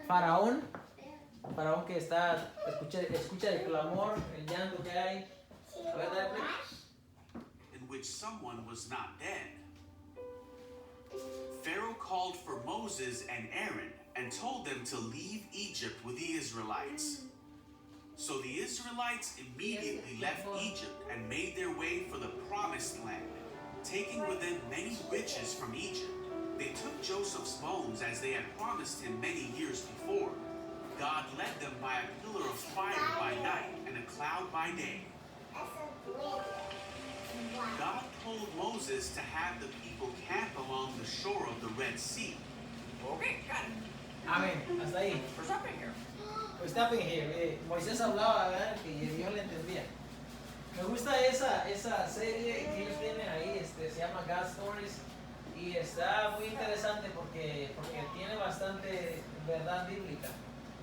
Faraón, Faraón que está, escucha el clamor, el llanto que hay. A ver, dale play. In which someone was not dead. Pharaoh called for Moses and Aaron and told them to leave Egypt with the Israelites. So the Israelites immediately left Egypt and made their way for the promised land, taking with them many riches from Egypt. They took Joseph's bones as they had promised him many years before. God led them by a pillar of fire by night and a cloud by day. God told Moses to have the people camp along the shore of the Red Sea. Okay, got it. Amén, hasta ahí. We're stopping here. Pues está bien, Moisés hablaba, ¿verdad? Que Dios le entendía. Me gusta esa serie que ellos tienen ahí, se llama God Stories, y está muy interesante porque tiene bastante verdad bíblica.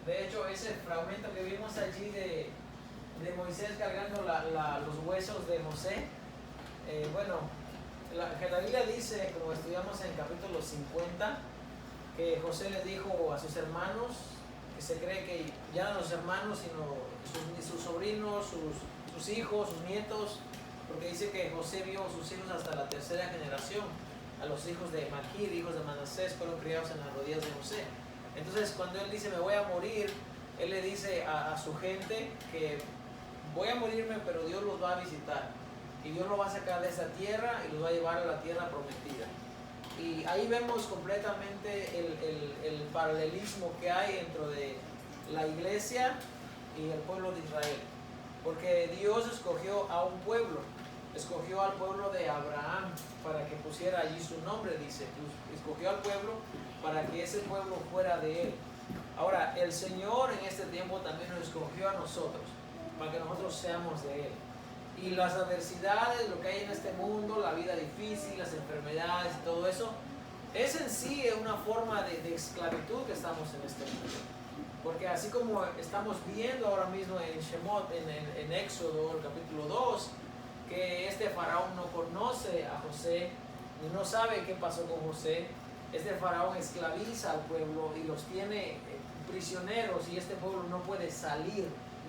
De hecho, ese fragmento que vimos allí de Moisés cargando los huesos de José, que la Biblia dice, como estudiamos en el capítulo 50, que José les dijo a sus hermanos, que se cree que ya no los hermanos, sino sus sobrinos, sus hijos, sus nietos, porque dice que José vio a sus hijos hasta la tercera generación. A los hijos de Maquir, hijos de Manasés, fueron criados en las rodillas de José. Entonces, cuando él dice, me voy a morir, él le dice a su gente que voy a morirme, pero Dios los va a visitar. Y Dios los va a sacar de esa tierra y los va a llevar a la tierra prometida. Y ahí vemos completamente el paralelismo que hay dentro de la iglesia y el pueblo de Israel. Porque Dios escogió a un pueblo, escogió al pueblo de Abraham para que pusiera allí su nombre, dice. Escogió al pueblo para que ese pueblo fuera de él. Ahora, el Señor en este tiempo también nos escogió a nosotros, para que nosotros seamos de él. Y las adversidades, lo que hay en este mundo, la vida difícil, las enfermedades y todo eso, es en sí una forma de esclavitud que estamos en este mundo. Porque así como estamos viendo ahora mismo en Shemot, en Éxodo, el capítulo 2, que este faraón no conoce a José, y no sabe qué pasó con José, este faraón esclaviza al pueblo y los tiene prisioneros y este pueblo no puede salir,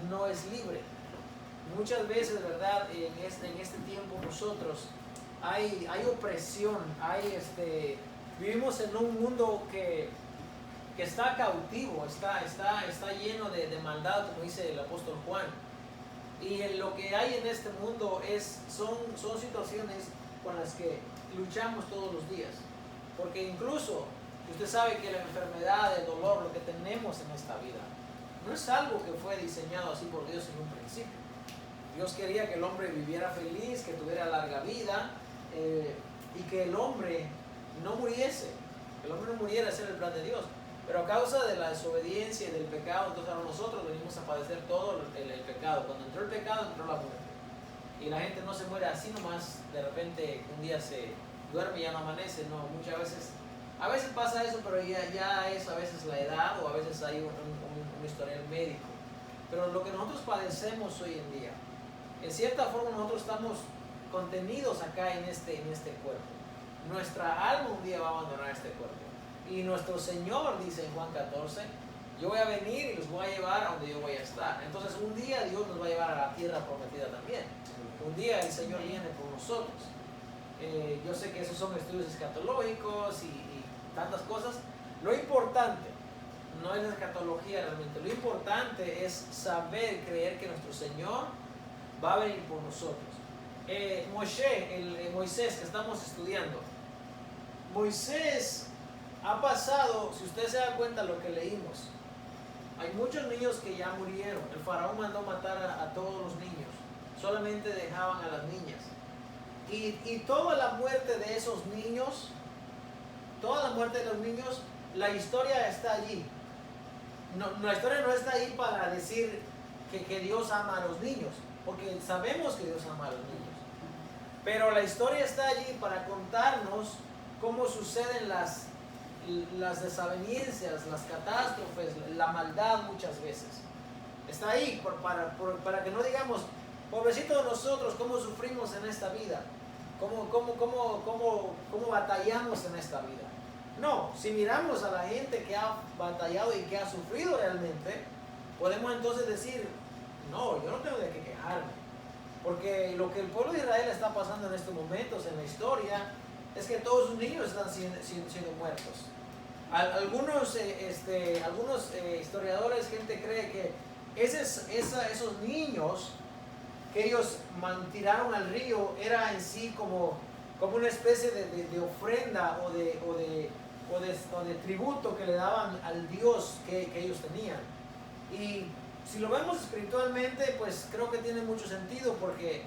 no es libre. Muchas veces, ¿verdad? En este tiempo nosotros hay opresión, vivimos en un mundo que está cautivo, está lleno de maldad, como dice el apóstol Juan. Y lo que hay en este mundo son situaciones con las que luchamos todos los días. Porque incluso usted sabe que la enfermedad, el dolor, lo que tenemos en esta vida, no es algo que fue diseñado así por Dios en un principio. Dios quería que el hombre viviera feliz, que tuviera larga vida y que el hombre no muriese. Que el hombre no muriera, ese era el plan de Dios. Pero a causa de la desobediencia y del pecado, entonces ahora nosotros venimos a padecer todo el pecado. Cuando entró el pecado, entró la muerte. Y la gente no se muere así nomás, de repente un día se duerme y ya no amanece. No, muchas veces, a veces pasa eso, pero ya es a veces la edad o a veces hay un historial médico. Pero lo que nosotros padecemos hoy en día, en cierta forma nosotros estamos contenidos acá en este cuerpo. Nuestra alma un día va a abandonar este cuerpo. Y nuestro Señor dice en Juan 14, yo voy a venir y los voy a llevar a donde yo voy a estar. Entonces un día Dios nos va a llevar a la tierra prometida también. Un día el Señor viene por nosotros. Yo sé que esos son estudios escatológicos y tantas cosas. Lo importante no es la escatología realmente. Lo importante es saber, creer que nuestro Señor va a venir por nosotros. Moisés que estamos estudiando. Moisés ha pasado, si usted se da cuenta lo que leímos, hay muchos niños que ya murieron. El faraón mandó matar a todos los niños. Solamente dejaban a las niñas. Y toda la muerte de esos niños, toda la muerte de los niños, la historia está allí. No, la historia no está ahí para decir que Dios ama a los niños, porque sabemos que Dios ama a los niños. Pero la historia está allí para contarnos cómo suceden las desavenencias, las catástrofes, la maldad muchas veces. Está ahí para que no digamos, pobrecito de nosotros, cómo sufrimos en esta vida, cómo batallamos en esta vida. No, si miramos a la gente que ha batallado y que ha sufrido realmente, podemos entonces decir, no, yo no tengo de qué quejarme. Porque lo que el pueblo de Israel está pasando en estos momentos en la historia es que todos sus niños están siendo muertos. Algunos historiadores, gente cree que esos niños que ellos tiraron al río era en sí como una especie de ofrenda o de tributo que le daban al Dios que ellos tenían. Y si lo vemos espiritualmente, pues creo que tiene mucho sentido, porque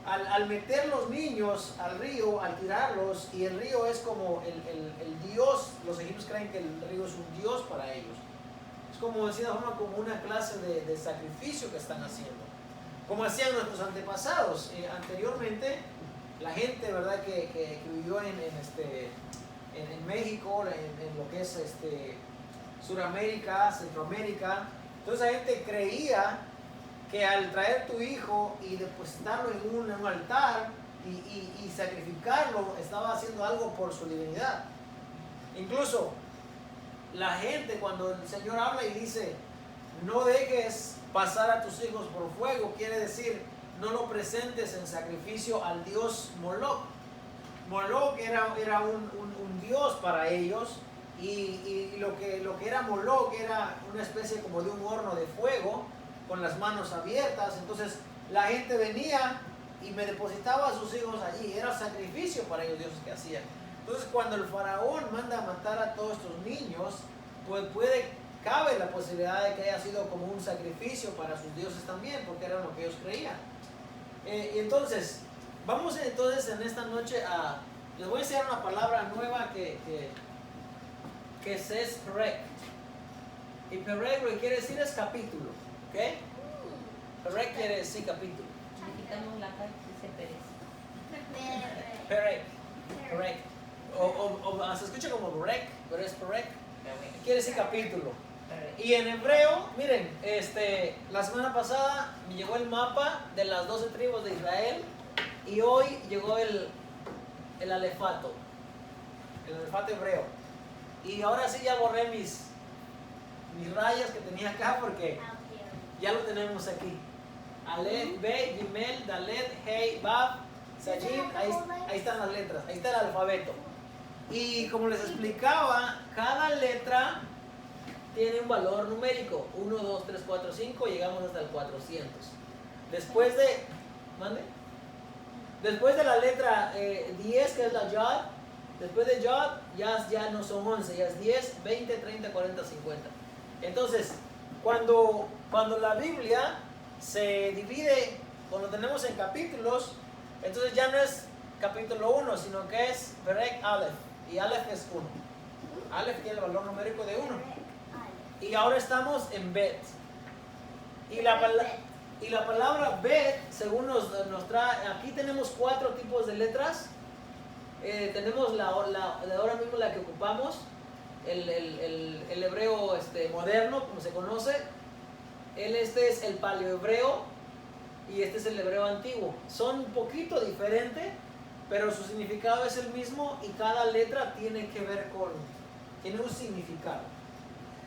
al meter los niños al río, al tirarlos, y el río es como el Dios, los egipcios creen que el río es un Dios para ellos. Es como decía como una clase de sacrificio que están haciendo. Como hacían nuestros antepasados. Anteriormente, la gente, ¿verdad?, que vivió en México, en lo que es Suramérica, Centroamérica. Entonces la gente creía que al traer tu hijo y depositarlo en un altar y sacrificarlo, estaba haciendo algo por su divinidad. Incluso la gente, cuando el Señor habla y dice, no dejes pasar a tus hijos por fuego, quiere decir, no lo presentes en sacrificio al dios Moloch. Moloch era un dios para ellos, y lo que era Moloch era una especie como de un horno de fuego con las manos abiertas. Entonces la gente venía y me depositaba a sus hijos allí, era sacrificio para ellos dioses que hacían. Entonces cuando el faraón manda a matar a todos estos niños, pues cabe la posibilidad de que haya sido como un sacrificio para sus dioses también, porque era lo que ellos creían. Y entonces, vamos entonces en esta noche les voy a enseñar una palabra nueva que es perek. Y perek lo que quiere decir es capítulo, ¿ok? Perek quiere decir capítulo. Quitamos la parte que se perece. Perek. Perek. O se escucha como berek, pero es perek. Quiere decir capítulo. Y en hebreo, miren, la semana pasada me llegó el mapa de las 12 tribus de Israel, y hoy llegó el alefato hebreo. Y ahora sí ya borré mis rayas que tenía acá, porque ya lo tenemos aquí. Aleph, Be, Gimel, Dalet, Hei, Vav, Sajid, ahí están las letras, ahí está el alfabeto. Y como les explicaba, cada letra tiene un valor numérico, 1, 2, 3, 4, 5, llegamos hasta el 400. Después de la letra 10, que es la Yod, después de Yod ya no son 11, ya es 10, 20, 30, 40, 50. Entonces, cuando la Biblia se divide, cuando tenemos en capítulos, entonces ya no es capítulo 1, sino que es Perek Aleph, y Aleph es 1. Aleph tiene el valor numérico de 1. Y ahora estamos en Bet. Y la palabra Bet, según nos trae, aquí tenemos 4 tipos de letras. Tenemos la ahora mismo la que ocupamos, el hebreo moderno, como se conoce. Este es el paleohebreo y este es el hebreo antiguo. Son un poquito diferentes, pero su significado es el mismo, y cada letra tiene que ver tiene un significado.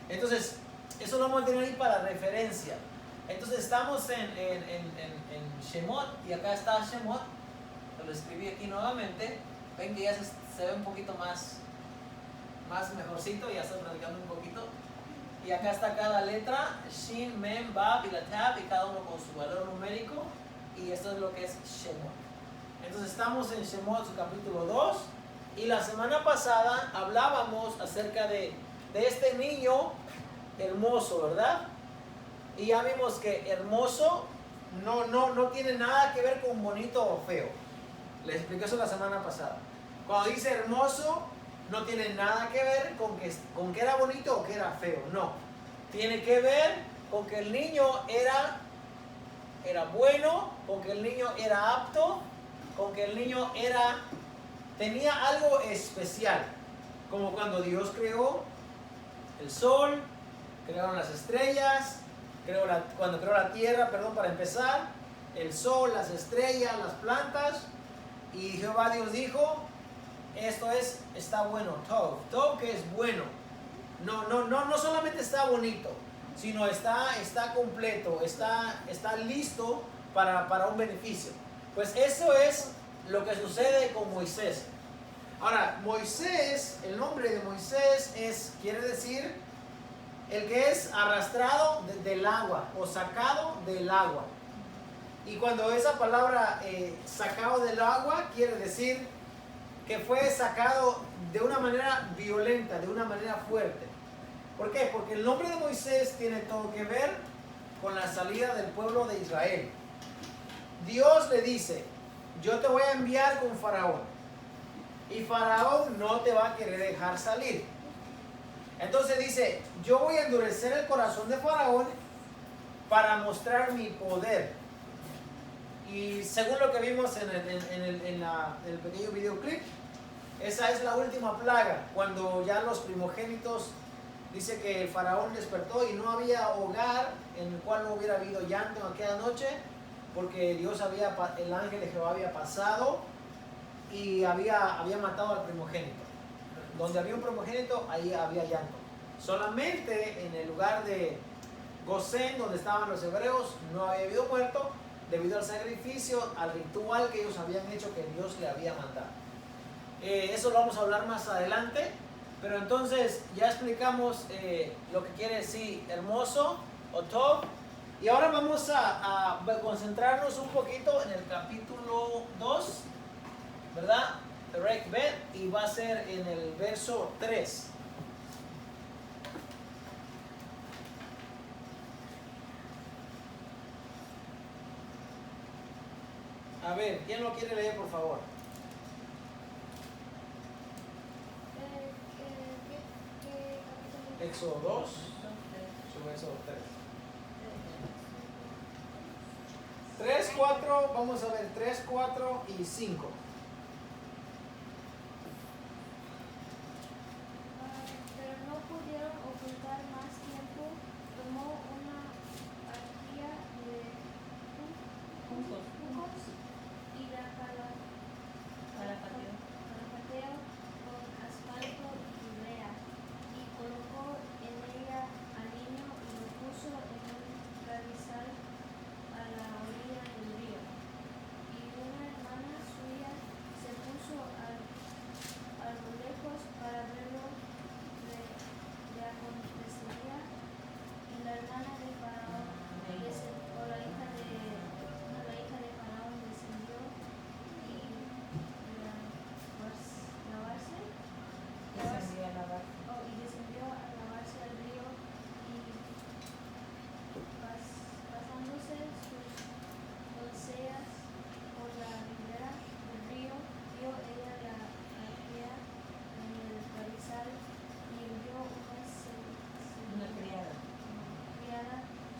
Entonces, eso lo vamos a tener ahí para referencia. Entonces estamos en Shemot, y acá está Shemot. Lo escribí aquí nuevamente. Ven que ya se ve un poquito más mejorcito, ya estoy practicando un poquito. Y acá está cada letra, Shin, Mem, Bab y la Tab, y cada uno con su valor numérico. Y esto es lo que es Shemot. Entonces estamos en Shemot, su capítulo 2. Y la semana pasada hablábamos acerca de este niño hermoso, ¿verdad? Y ya vimos que hermoso no tiene nada que ver con bonito o feo. Les expliqué eso la semana pasada. Cuando dice hermoso, no tiene nada que ver con que era bonito o que era feo. No. Tiene que ver con que el niño era bueno, con que el niño era apto, con que el niño tenía algo especial. Como cuando Dios creó el sol, crearon las estrellas, cuando creó la tierra, para empezar, el sol, las estrellas, las plantas, y Jehová Dios dijo, esto es, está bueno, tov. Tov que es bueno. No solamente está bonito, sino está completo, está listo para un beneficio. Pues eso es lo que sucede con Moisés. Ahora, Moisés, el nombre de Moisés quiere decir el que es arrastrado del agua o sacado del agua. Y cuando esa palabra sacado del agua quiere decir que fue sacado de una manera violenta, de una manera fuerte. ¿Por qué? Porque el nombre de Moisés tiene todo que ver con la salida del pueblo de Israel. Dios le dice, yo te voy a enviar con Faraón. Y Faraón no te va a querer dejar salir. Entonces dice, yo voy a endurecer el corazón de Faraón para mostrar mi poder. Y según lo que vimos en el pequeño videoclip, esa es la última plaga, cuando ya los primogénitos, dice que el faraón despertó y no había hogar en el cual no hubiera habido llanto en aquella noche, porque el ángel de Jehová había pasado y había matado al primogénito. Donde había un primogénito, ahí había llanto. Solamente en el lugar de Gosén, donde estaban los hebreos, no había habido muerto, debido al sacrificio, al ritual que ellos habían hecho, que Dios le había mandado. Eso lo vamos a hablar más adelante, pero entonces ya explicamos lo que quiere decir hermoso o tov. Y ahora vamos a concentrarnos un poquito en el capítulo 2, ¿verdad? Perek Bet, y va a ser en el verso 3. A ver, ¿quién lo quiere leer, por favor? Éxodo 2, sobre Éxodo 3. 3, 4, vamos a ver 3, 4 y 5. Pero no pudieron ocultar más tiempo. Tomó una arquilla de juncos y la calapateó con asfalto y brea, y colocó en ella al niño y lo puso en un carrizal a la orilla del río. Y una hermana suya se puso a lo lejos para verlo le acontecería. Y la hermana de Faraón, o la hija de Faraón, descendió y descendió a lavarse al río, y pasándose sus doncellas por la ribera del río, vio ella la arquilla en el carrizal, y envió una criada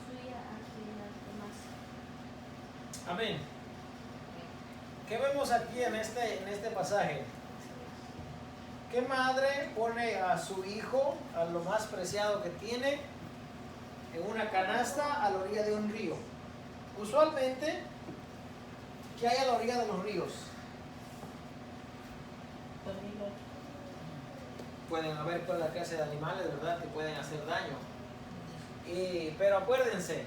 suya a que la tomase. Amén. ¿Qué vemos aquí en este pasaje? ¿Qué madre pone a su hijo, a lo más preciado que tiene, en una canasta a la orilla de un río? Usualmente, ¿qué hay a la orilla de los ríos? Pueden haber toda la clase de animales, ¿verdad?, que pueden hacer daño. Pero acuérdense,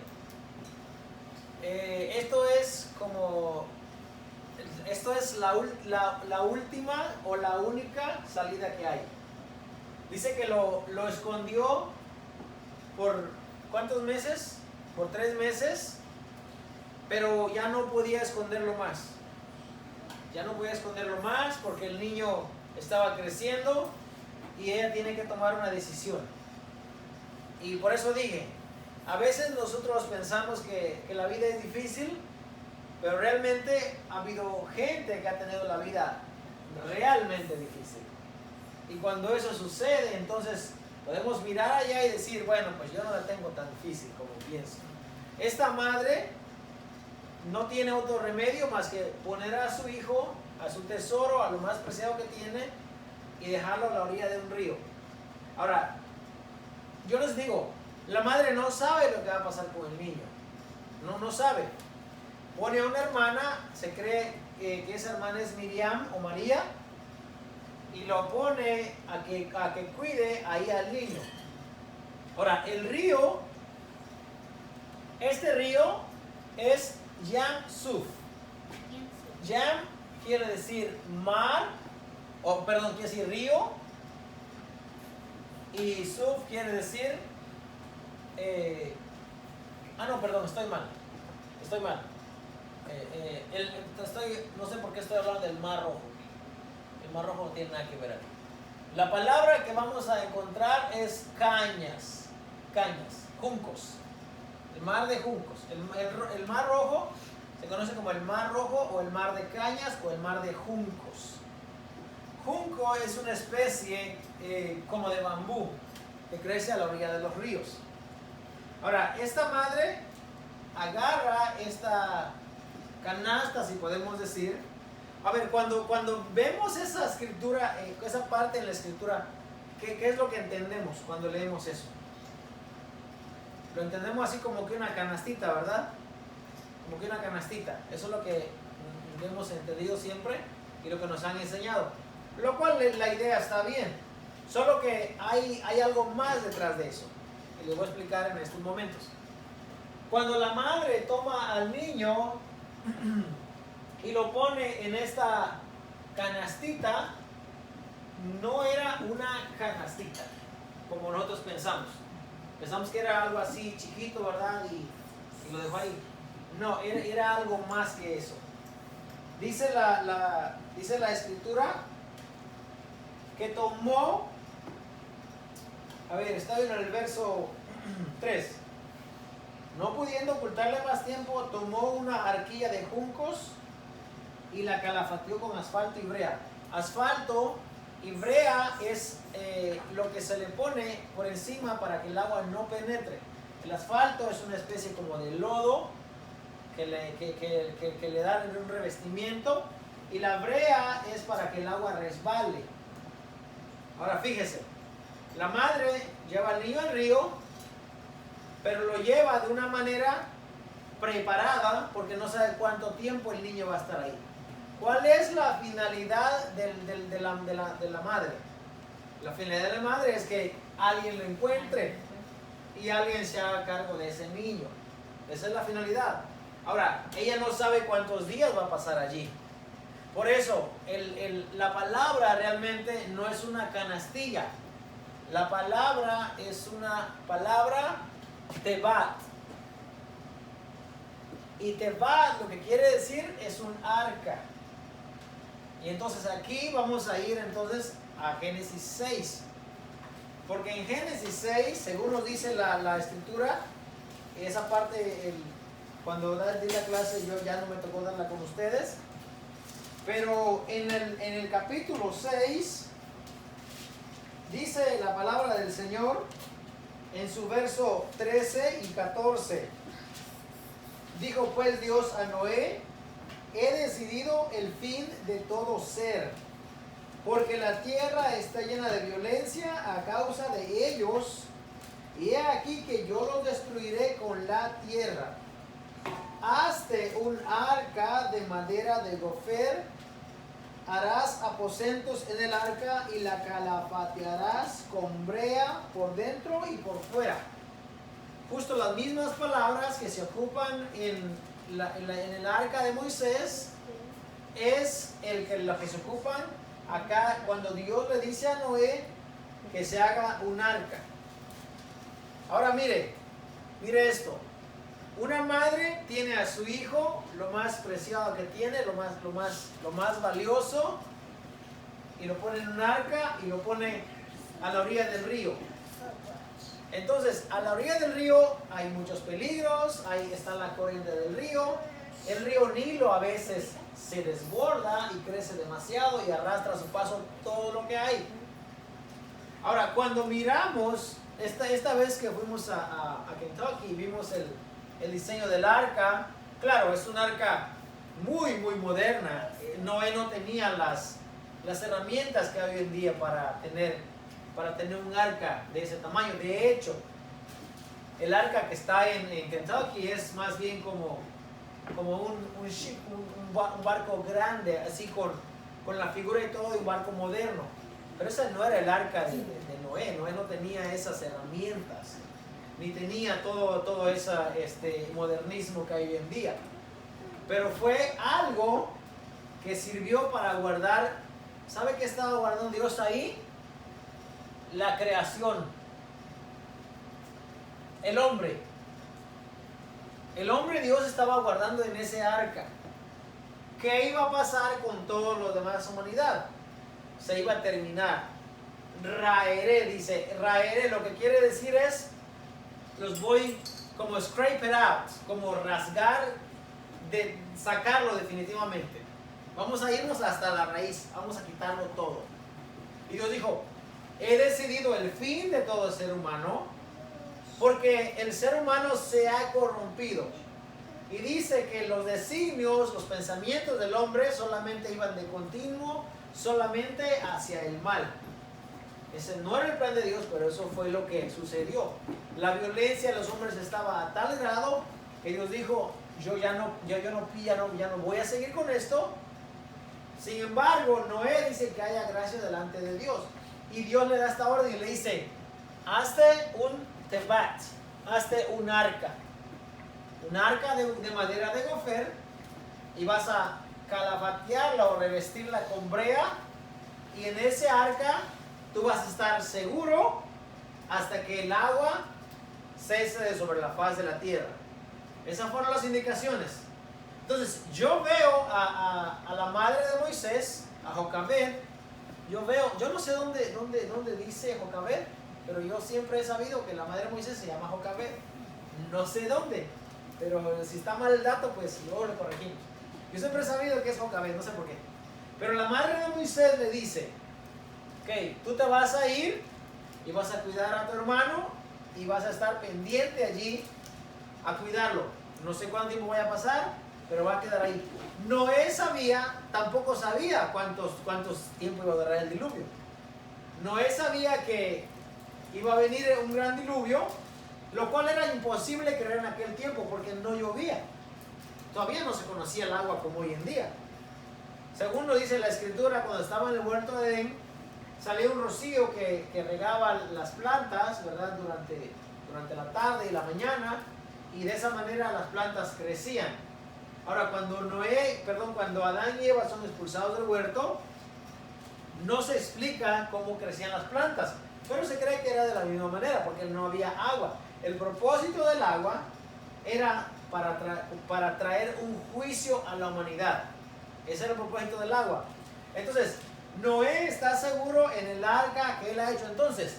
esto es la última o la única salida que hay. Dice que lo escondió por ¿cuántos meses? Por 3 meses, pero ya no podía esconderlo más. Ya no podía esconderlo más porque el niño estaba creciendo y ella tiene que tomar una decisión. Y por eso dije, a veces nosotros pensamos que la vida es difícil, pero realmente ha habido gente que ha tenido la vida realmente difícil. Y cuando eso sucede, entonces podemos mirar allá y decir, bueno, pues yo no la tengo tan difícil como pienso. Esta madre no tiene otro remedio más que poner a su hijo, a su tesoro, a lo más preciado que tiene, y dejarlo a la orilla de un río. Ahora, yo les digo, la madre no sabe lo que va a pasar con el niño. No sabe. Pone a una hermana, se cree que esa hermana es Miriam o María, y lo pone a que cuide ahí al niño. Ahora, el río, este río es Yam Suf. Yam quiere decir mar, quiere decir río, y Suf quiere decir, estoy mal. No sé por qué estoy hablando del Mar Rojo. El Mar Rojo no tiene nada que ver aquí. La palabra que vamos a encontrar es cañas, juncos. El mar de juncos. El Mar Rojo se conoce como el Mar Rojo o el Mar de Cañas o el Mar de Juncos. Junco es una especie como de bambú que crece a la orilla de los ríos. Ahora, esta madre agarra esta canasta, si podemos decir. A ver, cuando vemos esa escritura, esa parte en la escritura, ¿qué es lo que entendemos cuando leemos eso? Lo entendemos así como que una canastita, ¿verdad? Como que una canastita. Eso es lo que hemos entendido siempre y lo que nos han enseñado. Lo cual la idea está bien. Solo que hay algo más detrás de eso. Y les voy a explicar en estos momentos. Cuando la madre toma al niño y lo pone en esta canastita, no era una canastita como nosotros pensamos. Pensamos que era algo así chiquito, ¿verdad? Y lo dejó ahí. No, era algo más que eso. Dice la escritura que tomó, a ver, está en el verso 3. No pudiendo ocultarle más tiempo, tomó una arquilla de juncos y la calafateó con asfalto y brea. Asfalto y brea es lo que se le pone por encima para que el agua no penetre. El asfalto es una especie como de lodo que le da un revestimiento, y la brea es para que el agua resbale. Ahora fíjese, la madre lleva al niño al río, pero lo lleva de una manera preparada porque no sabe cuánto tiempo el niño va a estar ahí. ¿Cuál es la finalidad de la madre? La finalidad de la madre es que alguien lo encuentre y alguien se haga cargo de ese niño. Esa es la finalidad. Ahora, ella no sabe cuántos días va a pasar allí. Por eso, la palabra realmente no es una canastilla. La palabra es una palabra tebat. Y tebat lo que quiere decir es un arca. Y entonces aquí vamos a ir entonces a Génesis 6. Porque en Génesis 6, según nos dice la escritura, esa parte, cuando di la clase yo ya no me tocó darla con ustedes. Pero en el capítulo 6 dice la palabra del Señor en su verso 13 y 14. Dijo pues Dios a Noé: he decidido el fin de todo ser, porque la tierra está llena de violencia a causa de ellos, y he aquí que yo los destruiré con la tierra. Hazte un arca de madera de gofer, harás aposentos en el arca y la calafatearás con brea por dentro y por fuera. Justo las mismas palabras que se ocupan en el arca de Moisés es lo que se ocupan acá cuando Dios le dice a Noé que se haga un arca. Ahora mire esto. Una madre tiene a su hijo, lo más preciado que tiene, lo más valioso, y lo pone en un arca y lo pone a la orilla del río. Entonces, a la orilla del río hay muchos peligros, ahí está la corriente del río. El río Nilo a veces se desborda y crece demasiado y arrastra a su paso todo lo que hay. Ahora, cuando miramos, esta vez que fuimos a Kentucky, vimos el diseño del arca. Claro, es un arca muy, muy moderna. Noé no tenía las herramientas que hay hoy en día para tener un arca de ese tamaño. De hecho, el arca que está en Kentucky es más bien como un ship, un barco grande, así con la figura y todo de un barco moderno. Pero esa no era el arca de Noé. Noé no tenía esas herramientas, ni tenía todo ese modernismo que hay hoy en día. Pero fue algo que sirvió para guardar. ¿Sabe qué estaba guardando Dios ahí? La creación. El hombre. El hombre Dios estaba guardando en ese arca. ¿Qué iba a pasar con todo lo demás humanidad? Se iba a terminar. Raeré, dice. Raeré lo que quiere decir es, los voy como scrape it out, como rasgar, de sacarlo definitivamente. Vamos a irnos hasta la raíz, vamos a quitarlo todo. Y Dios dijo, he decidido el fin de todo ser humano, porque el ser humano se ha corrompido. Y dice que los designios, los pensamientos del hombre solamente iban de continuo, solamente hacia el mal. Ese no era el plan de Dios, pero eso fue lo que sucedió. La violencia de los hombres estaba a tal grado que Dios dijo, yo ya no voy a seguir con esto. Sin embargo, Noé dice que haya gracia delante de Dios. Y Dios le da esta orden y le dice, hazte un tebat, hazte un arca de madera de gofer, y vas a calafatearla o revestirla con brea, y en ese arca tú vas a estar seguro hasta que el agua cese de sobre la faz de la tierra. Esas fueron las indicaciones. Entonces yo veo a la madre de Moisés, a Jocabed. Yo no sé dónde dice Jocabed, pero yo siempre he sabido que la madre de Moisés se llama Jocabed. No sé dónde, pero si está mal el dato, pues luego lo corregimos. Yo siempre he sabido que es Jocabed, no sé por qué. Pero la madre de Moisés le dice, ok, tú te vas a ir y vas a cuidar a tu hermano y vas a estar pendiente allí a cuidarlo. No sé cuánto tiempo vaya a pasar, pero va a quedar ahí. Noé tampoco sabía cuántos tiempo iba a durar el diluvio. Noé sabía que iba a venir un gran diluvio, lo cual era imposible creer en aquel tiempo porque no llovía. Todavía no se conocía el agua como hoy en día. Según lo dice la escritura, cuando estaba en el huerto de Edén, salía un rocío que regaba las plantas, ¿verdad? Durante la tarde y la mañana, y de esa manera las plantas crecían. Ahora, cuando Adán y Eva son expulsados del huerto, no se explica cómo crecían las plantas, pero se cree que era de la misma manera, porque no había agua. El propósito del agua era para traer un juicio a la humanidad. Ese era el propósito del agua. Entonces, Noé está seguro en el arca que él ha hecho. Entonces,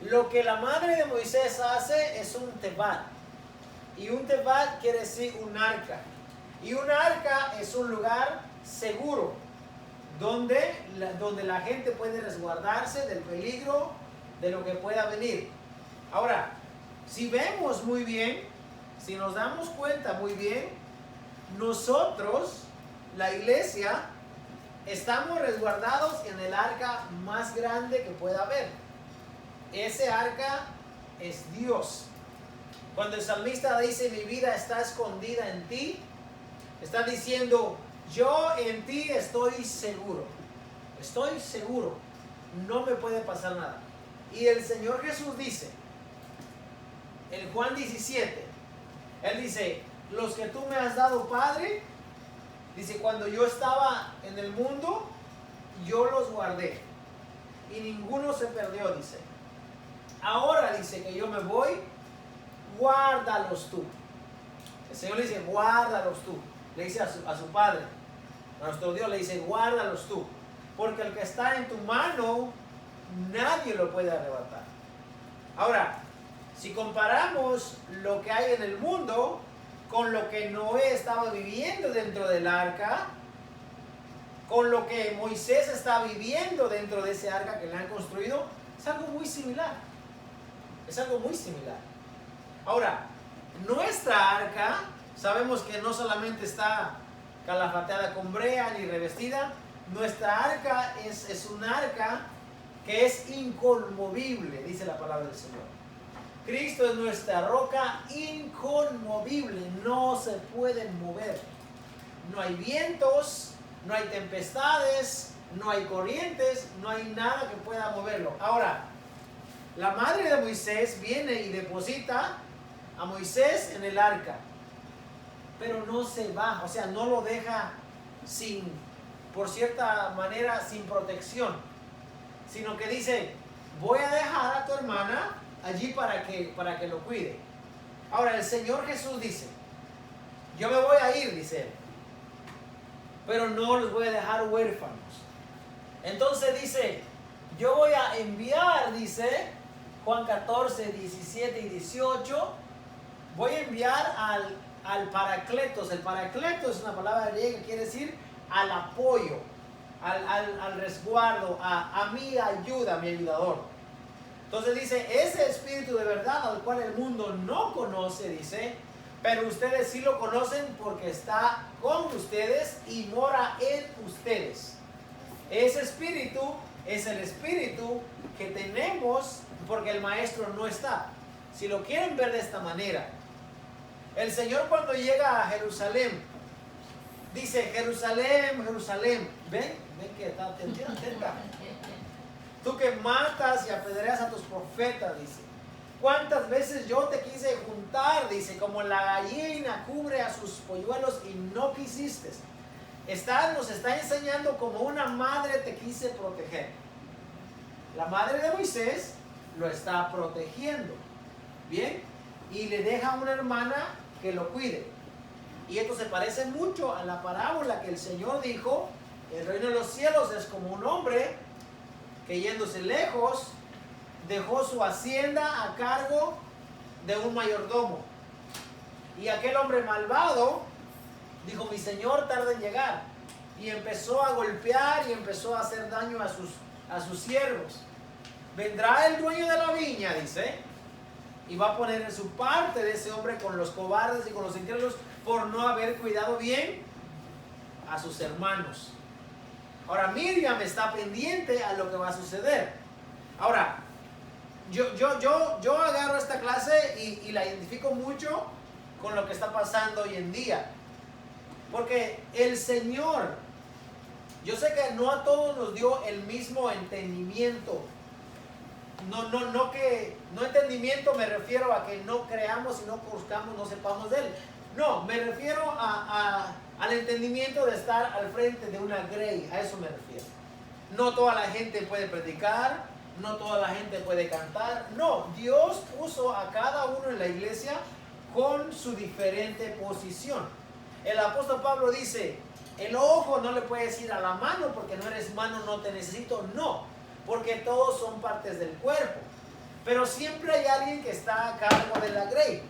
lo que la madre de Moisés hace es un tebat. Y un tebat quiere decir un arca. Y un arca es un lugar seguro, donde la gente puede resguardarse del peligro de lo que pueda venir. Ahora, si vemos muy bien, si nos damos cuenta muy bien, nosotros, la iglesia, estamos resguardados en el arca más grande que pueda haber. Ese arca es Dios. Cuando el salmista dice, mi vida está escondida en ti, está diciendo, yo en ti estoy seguro. Estoy seguro. No me puede pasar nada. Y el Señor Jesús dice, en Juan 17, Él dice, los que tú me has dado, Padre, dice, cuando yo estaba en el mundo, yo los guardé. Y ninguno se perdió, dice. Ahora dice que yo me voy, guárdalos tú. El Señor le dice, guárdalos tú. Le dice a su Padre, a nuestro Dios, le dice, guárdalos tú. Porque el que está en tu mano, nadie lo puede arrebatar. Ahora, si comparamos lo que hay en el mundo con lo que Noé estaba viviendo dentro del arca, con lo que Moisés está viviendo dentro de ese arca que le han construido, es algo muy similar. Es algo muy similar. Ahora, nuestra arca, sabemos que no solamente está calafateada con brea ni revestida, nuestra arca es un arca que es inconmovible, dice la palabra del Señor. Cristo es nuestra roca inconmovible, no se pueden mover. No hay vientos, no hay tempestades, no hay corrientes, no hay nada que pueda moverlo. Ahora, la madre de Moisés viene y deposita a Moisés en el arca, pero no se va, o sea, no lo deja por cierta manera, sin protección, sino que dice, voy a dejar a tu hermana allí para que lo cuide. Ahora, el Señor Jesús dice, yo me voy a ir, dice él, pero no los voy a dejar huérfanos. Entonces dice, yo voy a enviar, dice Juan 14, 17 y 18, voy a enviar al Paracletos. El Paracletos es una palabra griega que quiere decir al apoyo, al resguardo, a mi ayuda, mi ayudador. Entonces dice, ese Espíritu de verdad al cual el mundo no conoce, dice, pero ustedes sí lo conocen porque está con ustedes y mora en ustedes. Ese Espíritu es el Espíritu que tenemos porque el Maestro no está. Si lo quieren ver de esta manera, el Señor cuando llega a Jerusalén, dice, Jerusalén, Jerusalén, ven que está atenta. Tú que matas y apedreas a tus profetas, dice. ¿Cuántas veces yo te quise juntar? Dice, como la gallina cubre a sus polluelos y no quisiste. Nos está enseñando como una madre te quise proteger. La madre de Moisés lo está protegiendo. Bien, y le deja a una hermana que lo cuide. Y esto se parece mucho a la parábola que el Señor dijo, el reino de los cielos es como un hombre que yéndose lejos, dejó su hacienda a cargo de un mayordomo. Y aquel hombre malvado dijo, mi señor tarda en llegar. Y empezó a golpear y empezó a hacer daño a sus siervos. Vendrá el dueño de la viña, dice, y va a poner en su parte de ese hombre con los cobardes y con los incrédulos por no haber cuidado bien a sus hermanos. Ahora Miriam está pendiente a lo que va a suceder. Ahora, yo agarro esta clase y la identifico mucho con lo que está pasando hoy en día. Porque el Señor, yo sé que no a todos nos dio el mismo entendimiento. No entendimiento me refiero a que no creamos y no buscamos, no sepamos de Él. No, me refiero al entendimiento de estar al frente de una grey, a eso me refiero. No toda la gente puede predicar, no toda la gente puede cantar. No, Dios puso a cada uno en la iglesia con su diferente posición. El apóstol Pablo dice, el ojo no le puede decir a la mano, porque no eres mano, no te necesito. No, porque todos son partes del cuerpo. Pero siempre hay alguien que está a cargo de la grey.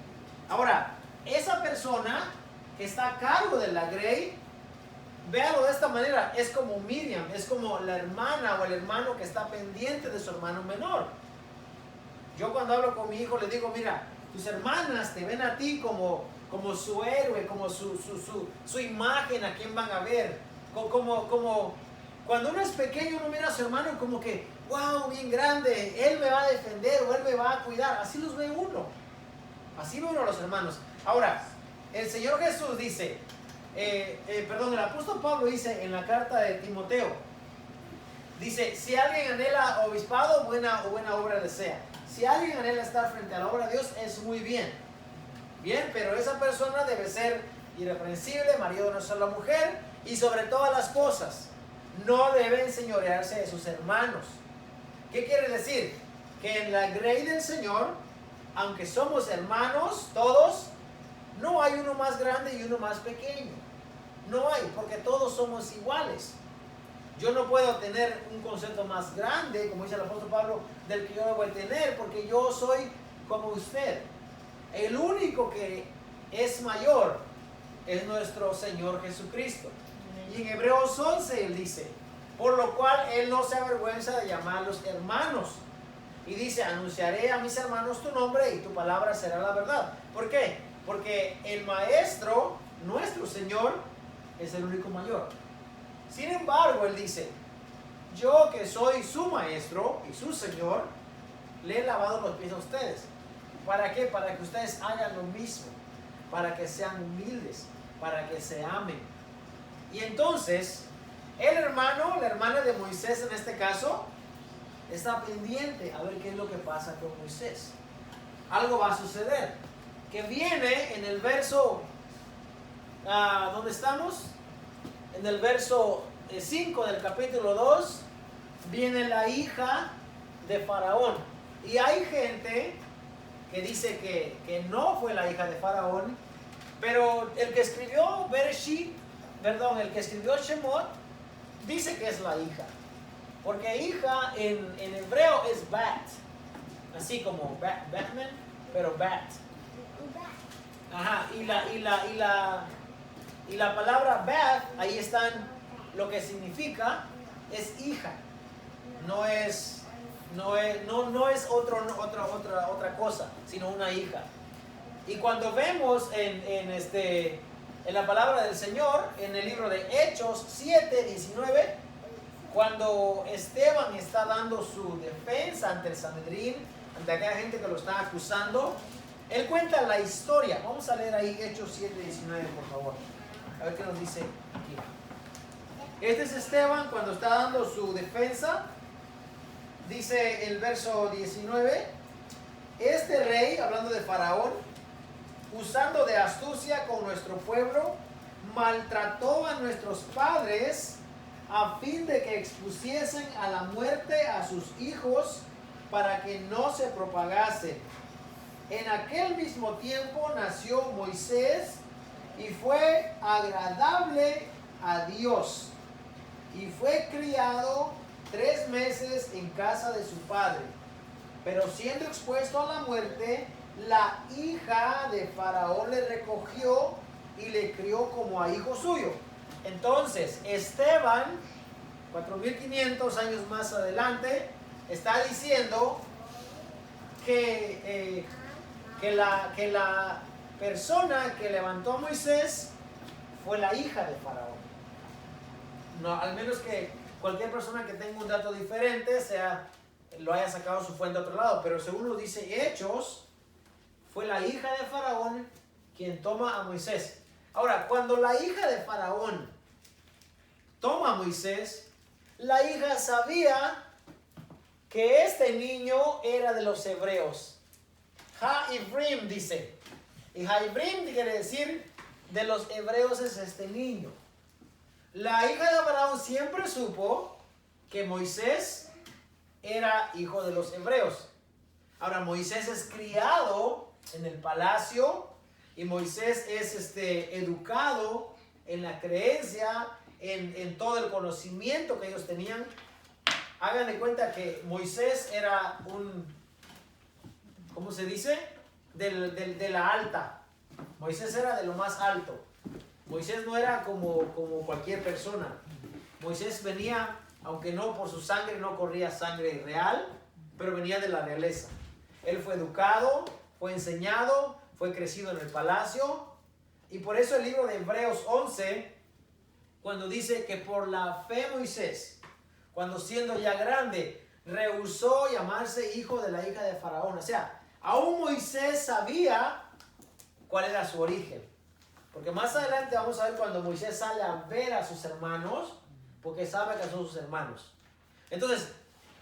Ahora, esa persona que está a cargo de la grey, véalo de esta manera, es como Miriam, es como la hermana o el hermano que está pendiente de su hermano menor. Yo cuando hablo con mi hijo le digo, mira, tus hermanas te ven a ti como su héroe, como su imagen, a quién van a ver. Como cuando uno es pequeño, uno mira a su hermano como que, wow, bien grande, él me va a defender o él me va a cuidar. Así los ve uno. Así ve uno a los hermanos. Ahora, el Señor Jesús dice, el apóstol Pablo dice en la carta de Timoteo, dice, si alguien anhela obispado, buena obra desea. Si alguien anhela estar frente a la obra de Dios, es muy bien. Bien, pero esa persona debe ser irreprensible, marido de una sola mujer, y sobre todas las cosas, no debe enseñorearse de sus hermanos. ¿Qué quiere decir? Que en la grey del Señor, aunque somos hermanos todos, no hay uno más grande y uno más pequeño. No hay, porque todos somos iguales. Yo no puedo tener un concepto más grande, como dice el apóstol Pablo, del que yo debo tener, porque yo soy como usted. El único que es mayor es nuestro Señor Jesucristo. Y en Hebreos 11 él dice, por lo cual él no se avergüenza de llamarlos hermanos. Y dice, anunciaré a mis hermanos tu nombre y tu palabra será la verdad. ¿Por qué? Porque el Maestro, nuestro Señor, es el único mayor. Sin embargo, él dice, yo que soy su Maestro y su Señor, le he lavado los pies a ustedes. ¿Para qué? Para que ustedes hagan lo mismo, para que sean humildes, para que se amen. Y entonces, El hermano, la hermana de Moisés en este caso, está pendiente a ver qué es lo que pasa con Moisés. Algo va a suceder. Que viene en el verso, ¿dónde estamos? En el verso 5 del capítulo 2, viene la hija de Faraón. Y hay gente que dice que no fue la hija de Faraón, pero el que escribió el que escribió Shemot, dice que es la hija. Porque hija en hebreo es bat. Así como Batman, pero bat. Ajá, y la palabra bat, ahí están, lo que significa es hija. No es otra cosa, sino una hija. Y cuando vemos en la palabra del Señor, en el libro de Hechos 7:19, cuando Esteban está dando su defensa ante el Sanedrín, ante aquella gente que lo está acusando, él cuenta la historia. Vamos a leer ahí Hechos 7:19, por favor. A ver qué nos dice aquí. Este es Esteban cuando está dando su defensa. Dice el verso 19: este rey, hablando de Faraón, usando de astucia con nuestro pueblo, maltrató a nuestros padres a fin de que expusiesen a la muerte a sus hijos para que no se propagase. En aquel mismo tiempo nació Moisés y fue agradable a Dios y fue criado 3 meses en casa de su padre. Pero siendo expuesto a la muerte, la hija de Faraón le recogió y le crió como a hijo suyo. Entonces, Esteban, 4500 años más adelante, está diciendo que la persona que levantó a Moisés fue la hija de Faraón. No, al menos que cualquier persona que tenga un dato diferente lo haya sacado su fuente a otro lado, pero según lo dice Hechos, fue la hija de Faraón quien toma a Moisés. Ahora, cuando la hija de Faraón toma a Moisés, la hija sabía que este niño era de los hebreos. Ha-Ibrim dice. Y Ha-Ibrim quiere decir, de los hebreos es este niño. La hija de Faraón siempre supo que Moisés era hijo de los hebreos. Ahora, Moisés es criado en el palacio y Moisés es educado en la creencia, en todo el conocimiento que ellos tenían. Hagan de cuenta que Moisés era ¿cómo se dice? De la alta. Moisés era de lo más alto. Moisés no era como cualquier persona. Moisés venía, aunque no por su sangre, no corría sangre real, pero venía de la realeza. Él fue educado, fue enseñado, fue crecido en el palacio. Y por eso el libro de Hebreos 11, cuando dice que por la fe Moisés, cuando siendo ya grande, rehusó llamarse hijo de la hija de Faraón. O sea, aún Moisés sabía cuál era su origen. Porque más adelante vamos a ver cuando Moisés sale a ver a sus hermanos, porque sabe que son sus hermanos. Entonces,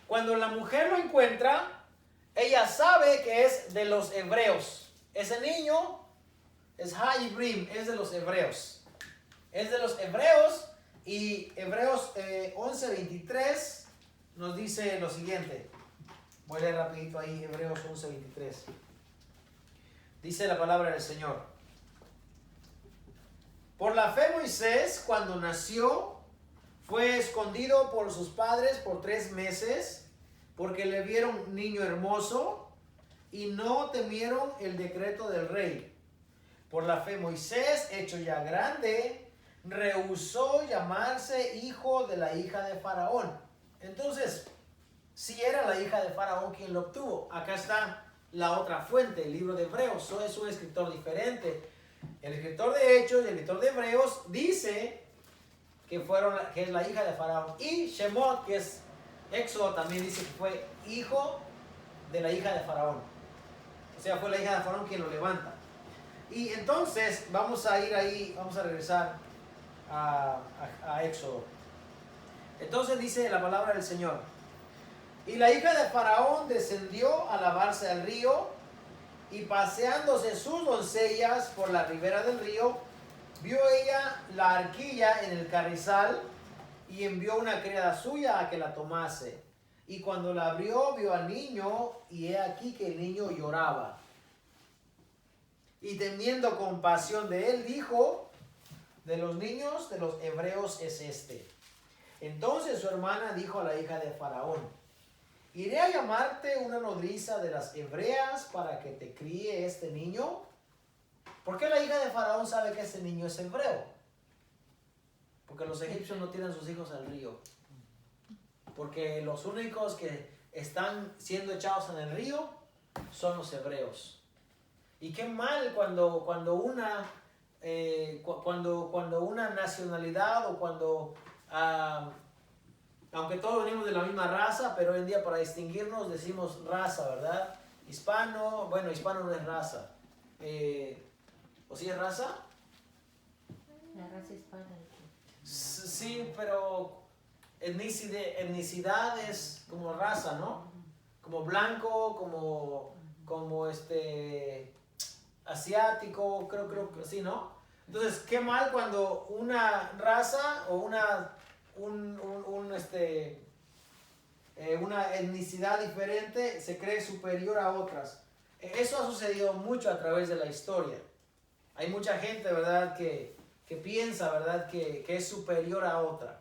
cuando la mujer lo encuentra, ella sabe que es de los hebreos. Ese niño es Ha-Ibrim, es de los hebreos. Es de los hebreos. Y Hebreos 11:23 nos dice lo siguiente. Voy a leer rapidito ahí Hebreos 11:23. Dice la palabra del Señor. Por la fe Moisés, cuando nació, fue escondido por sus padres por 3 meses, porque le vieron niño hermoso y no temieron el decreto del rey. Por la fe Moisés, hecho ya grande, rehusó llamarse hijo de la hija de Faraón. Entonces, si era la hija de Faraón quien lo obtuvo. Acá está la otra fuente, el libro de Hebreos. Es un escritor diferente. El escritor de Hechos y el escritor de Hebreos dice que es la hija de Faraón. Y Shemot, que es Éxodo, también dice que fue hijo de la hija de Faraón. O sea, fue la hija de Faraón quien lo levanta. Y entonces vamos a ir ahí, vamos a regresar a Éxodo. Entonces dice la palabra del Señor. Y la hija de Faraón descendió a lavarse al río, y paseándose sus doncellas por la ribera del río, vio ella la arquilla en el carrizal, y envió una criada suya a que la tomase. Y cuando la abrió, vio al niño, y he aquí que el niño lloraba. Y teniendo compasión de él, dijo: de los niños de los hebreos es este. Entonces su hermana dijo a la hija de Faraón: iré a llamarte una nodriza de las hebreas para que te críe este niño. ¿Por qué la hija de Faraón sabe que ese niño es hebreo? Porque los egipcios no tiran sus hijos al río. Porque los únicos que están siendo echados en el río son los hebreos. Y qué mal cuando una nacionalidad o cuando, aunque todos venimos de la misma raza, pero hoy en día para distinguirnos decimos raza, ¿verdad? Hispano, bueno, hispano no es raza. ¿O sí es raza? La raza hispana. Sí, pero etnicidad es como raza, ¿no? Como blanco, como asiático, creo que sí, ¿no? Entonces, qué mal cuando una raza o una etnicidad diferente se cree superior a otras. Eso ha sucedido mucho a través de la historia. Hay mucha gente, ¿verdad?, que piensa, ¿verdad?, que es superior a otra.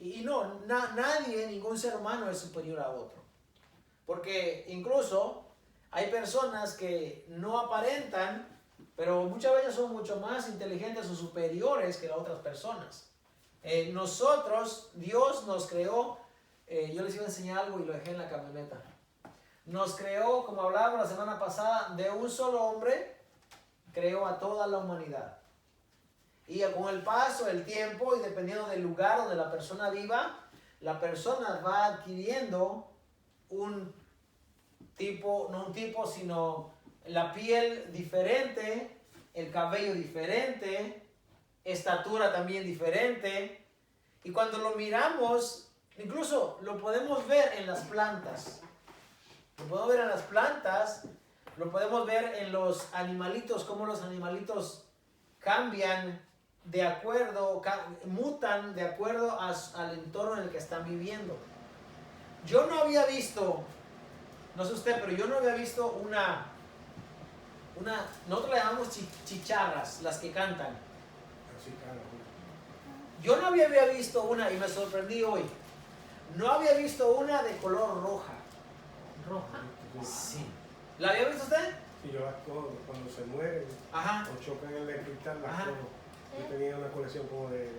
Y no, nadie, ningún ser humano es superior a otro. Porque incluso hay personas que no aparentan, pero muchas veces son mucho más inteligentes o superiores que las otras personas. Nosotros, Dios nos creó, yo les iba a enseñar algo y lo dejé en la camioneta. Nos creó, como hablábamos la semana pasada, de un solo hombre, creó a toda la humanidad. Y con el paso del tiempo y dependiendo del lugar donde la persona viva, la persona va adquiriendo un tipo, no un tipo, sino la piel diferente, el cabello diferente, estatura también diferente. Y cuando lo miramos, incluso lo podemos ver en las plantas. Lo podemos ver en las plantas, lo podemos ver en los animalitos, cómo los animalitos cambian de acuerdo, mutan de acuerdo al entorno en el que están viviendo. Yo no había visto, no sé usted, pero yo no había visto nosotros le llamamos chicharras, las que cantan. Yo no había visto una, y me sorprendí hoy, no había visto una de color roja. ¿Roja? Sí. ¿La había visto usted? Sí, yo las cojo cuando se mueren. Ajá. O chocan en el cristal, las Ajá. cojo. Yo tenía una colección como de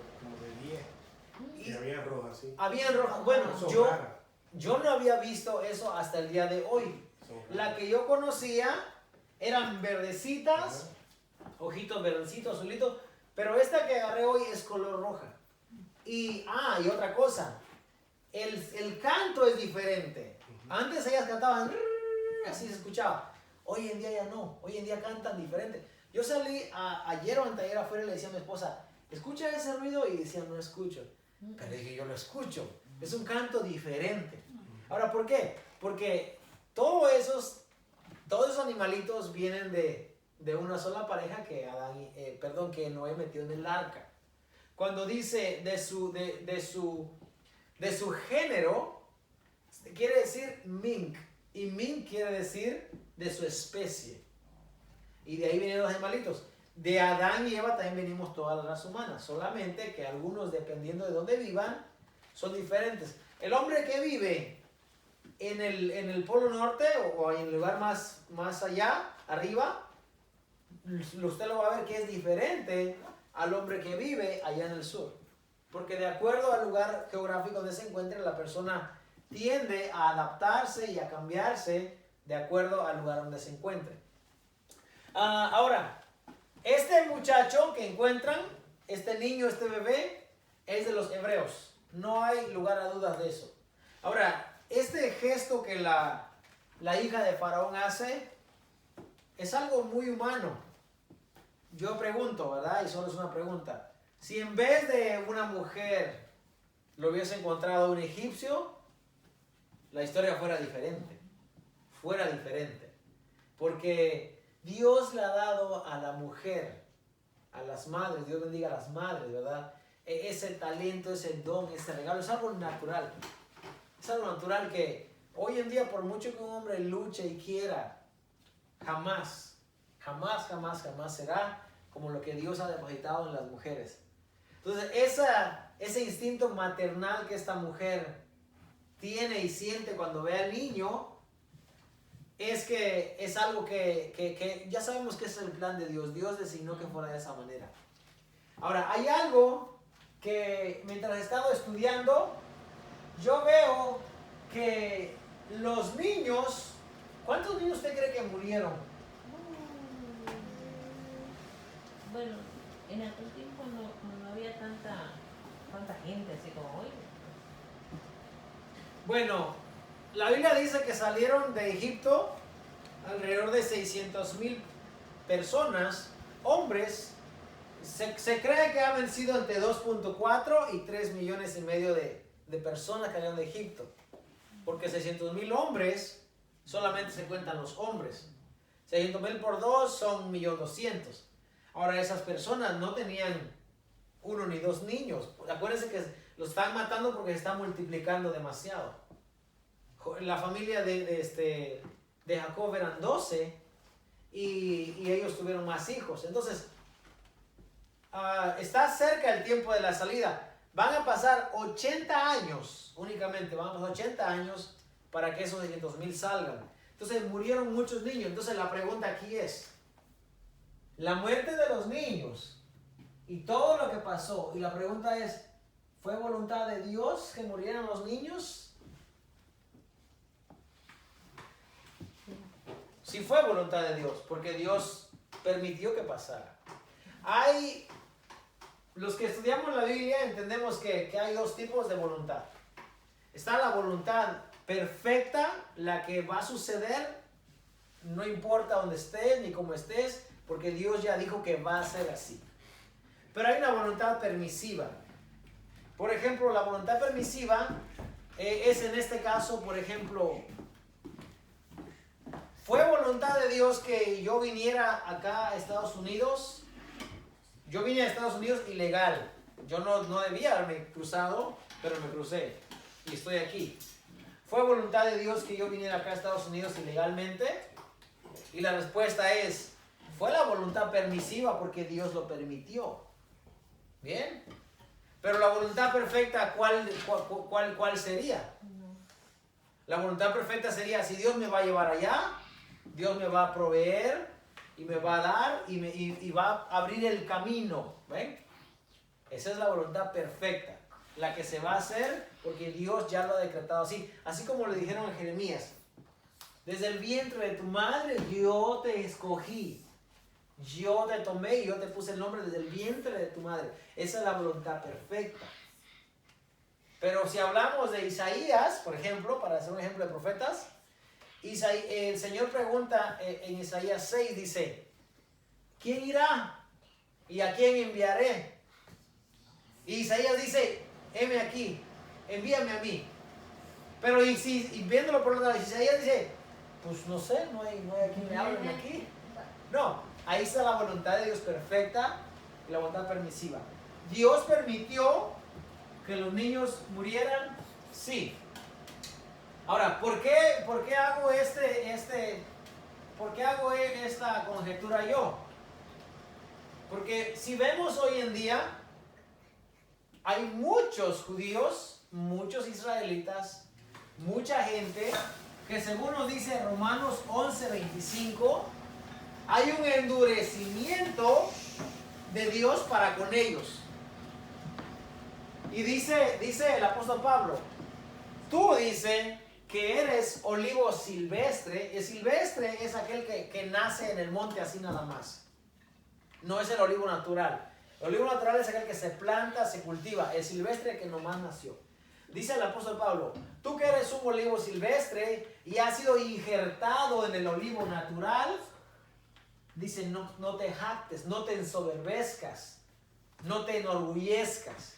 10 y había rojas, sí. Había rojas. Bueno, Son yo raras. no había visto eso hasta el día de hoy. La que yo conocía eran verdecitas, ojitos verdecitos, azulitos, pero esta que agarré hoy es color roja. Y otra cosa, el canto es diferente. Antes ellas cantaban, así se escuchaba. Hoy en día ya no, hoy en día cantan diferente. Yo salí ayer o anteayer afuera y le decía a mi esposa, ¿escucha ese ruido? Y decía, no escucho. Pero dije, yo lo escucho. Es un canto diferente. Ahora, ¿por qué? Porque todos esos animalitos vienen de una sola pareja que Noé metió en el arca. Cuando dice de su género, quiere decir mink. Y mink quiere decir de su especie. Y de ahí vienen los animalitos. De Adán y Eva también venimos todas las razas humanas. Solamente que algunos, dependiendo de dónde vivan, son diferentes. El hombre que vive en el polo norte o en el lugar más allá, arriba, usted lo va a ver que es diferente al hombre que vive allá en el sur. Porque de acuerdo al lugar geográfico donde se encuentre, la persona tiende a adaptarse y a cambiarse de acuerdo al lugar donde se encuentre. Ahora, este muchacho que encuentran, este niño, este bebé, es de los hebreos. No hay lugar a dudas de eso. Ahora, este gesto que la hija de Faraón hace es algo muy humano. Yo pregunto, ¿verdad? Y solo es una pregunta. Si en vez de una mujer lo hubiese encontrado un egipcio, la historia fuera diferente. Fuera diferente. Porque Dios le ha dado a la mujer, a las madres, Dios bendiga a las madres, ¿verdad? Ese talento, ese don, ese regalo, es algo natural. Es algo natural que hoy en día, por mucho que un hombre luche y quiera, jamás será como lo que Dios ha depositado en las mujeres. Entonces, ese instinto maternal que esta mujer tiene y siente cuando ve al niño, es algo que ya sabemos que es el plan de Dios. Dios designó que fuera de esa manera. Ahora, hay algo que mientras he estado estudiando, yo veo que los niños, ¿cuántos niños usted cree que murieron? Bueno, en aquel tiempo no había tanta gente así como hoy. Bueno, la Biblia dice que salieron de Egipto alrededor de 600,000 personas, hombres. Se cree que han sido entre 2.4 y 3 millones y medio de personas que salieron de Egipto. Porque 600,000 hombres, solamente se cuentan los hombres. 600,000 por 2 son 1.200.000. Ahora, esas personas no tenían 1 ni 2 niños. Acuérdense que los están matando porque se están multiplicando demasiado. La familia de Jacob eran 12 y ellos tuvieron más hijos. Entonces, está cerca el tiempo de la salida. Van a pasar 80 años únicamente, van a pasar 80 años para que esos 600,000 salgan. Entonces murieron muchos niños. Entonces la pregunta aquí es, la muerte de los niños y todo lo que pasó, y la pregunta es, ¿fue voluntad de Dios que murieran los niños? Sí fue voluntad de Dios, porque Dios permitió que pasara. Los que estudiamos la Biblia entendemos que hay dos tipos de voluntad. Está la voluntad perfecta, la que va a suceder, no importa dónde estés ni cómo estés, porque Dios ya dijo que va a ser así. Pero hay una voluntad permisiva. Por ejemplo, la voluntad permisiva es en este caso, por ejemplo, ¿fue voluntad de Dios que yo viniera acá a Estados Unidos? Yo vine a Estados Unidos ilegal. Yo no debía haberme cruzado, pero me crucé y estoy aquí. ¿Fue voluntad de Dios que yo viniera acá a Estados Unidos ilegalmente? Y la respuesta es, fue la voluntad permisiva porque Dios lo permitió. ¿Bien? Pero la voluntad perfecta, ¿cuál sería? La voluntad perfecta sería, si Dios me va a llevar allá, Dios me va a proveer y me va a dar y va a abrir el camino. ¿Ven? Esa es la voluntad perfecta, la que se va a hacer porque Dios ya lo ha decretado así. Así como le dijeron a Jeremías, desde el vientre de tu madre yo te escogí. Yo te tomé y yo te puse el nombre desde el vientre de tu madre. Esa es la voluntad perfecta. Pero si hablamos de Isaías, por ejemplo, para hacer un ejemplo de profetas, el Señor pregunta en Isaías 6, dice, ¿quién irá? ¿Y a quién enviaré? Y Isaías dice, heme aquí, envíame a mí. Pero y viéndolo por otro lado, Isaías dice, pues no sé, no hay a quien me hablen aquí. No, ahí está la voluntad de Dios perfecta y la voluntad permisiva. ¿Dios permitió que los niños murieran? Sí. Ahora, ¿por qué hago esta conjetura yo? Porque si vemos hoy en día, hay muchos judíos, muchos israelitas, mucha gente que según nos dice Romanos 11:25, hay un endurecimiento de Dios para con ellos. Y dice el apóstol Pablo, tú dice que eres olivo silvestre. El silvestre es aquel que nace en el monte así nada más. No es el olivo natural. El olivo natural es aquel que se planta, se cultiva. El silvestre que nomás nació. Dice el apóstol Pablo, tú que eres un olivo silvestre y has sido injertado en el olivo natural, dice, no te jactes, no te ensoberbezcas, no te enorgullezcas.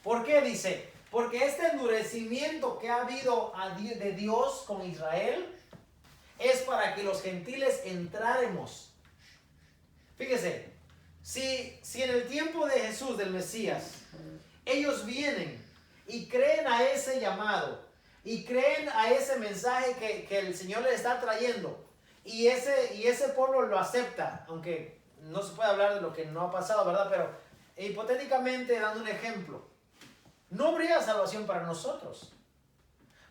¿Por qué? Dice, Porque este endurecimiento que ha habido de Dios con Israel es para que los gentiles entráremos. Fíjese, si en el tiempo de Jesús, del Mesías, ellos vienen y creen a ese llamado y creen a ese mensaje que el Señor les está trayendo y ese pueblo lo acepta, aunque no se puede hablar de lo que no ha pasado, ¿verdad? Pero hipotéticamente, dando un ejemplo, no habría salvación para nosotros.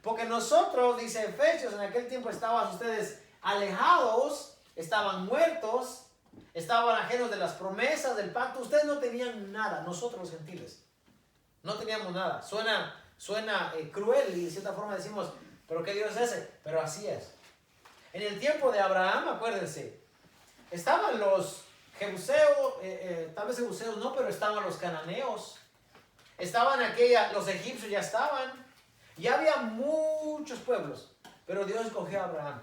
Porque nosotros, dice Efesios, en aquel tiempo estaban ustedes alejados, estaban muertos, estaban ajenos de las promesas del pacto. Ustedes no tenían nada, nosotros los gentiles. No teníamos nada. Suena cruel y de cierta forma decimos, ¿pero qué Dios es ese? Pero así es. En el tiempo de Abraham, acuérdense, estaban los jebuseos, tal vez jebuseos no, pero estaban los cananeos. Estaban los egipcios ya estaban. Ya había muchos pueblos, pero Dios escogió a Abraham.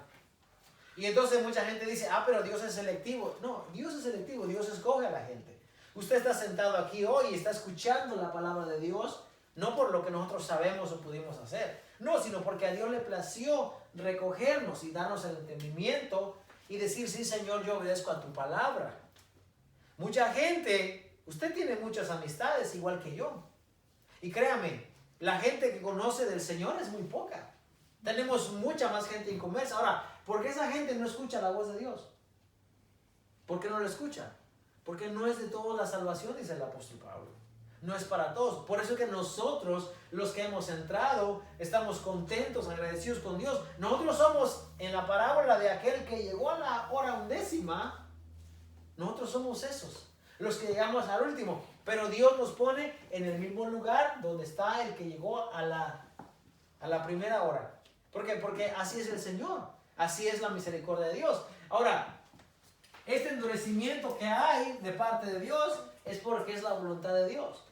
Y entonces mucha gente dice, pero Dios es selectivo. No, Dios es selectivo, Dios escoge a la gente. Usted está sentado aquí hoy y está escuchando la palabra de Dios, no por lo que nosotros sabemos o pudimos hacer. No, sino porque a Dios le plació recogernos y darnos el entendimiento y decir, sí Señor, yo obedezco a tu palabra. Mucha gente, usted tiene muchas amistades igual que yo. Y créame, la gente que conoce del Señor es muy poca. Tenemos mucha más gente inconversa. Ahora, ¿por qué esa gente no escucha la voz de Dios? ¿Por qué no la escucha? Porque no es de todos la salvación, dice el apóstol Pablo. No es para todos. Por eso es que nosotros, los que hemos entrado, estamos contentos, agradecidos con Dios. Nosotros somos, en la parábola de aquel que llegó a la hora 11ª, nosotros somos esos, los que llegamos al último. Pero Dios nos pone en el mismo lugar donde está el que llegó a la primera hora. ¿Por qué? Porque así es el Señor. Así es la misericordia de Dios. Ahora, este endurecimiento que hay de parte de Dios es porque es la voluntad de Dios.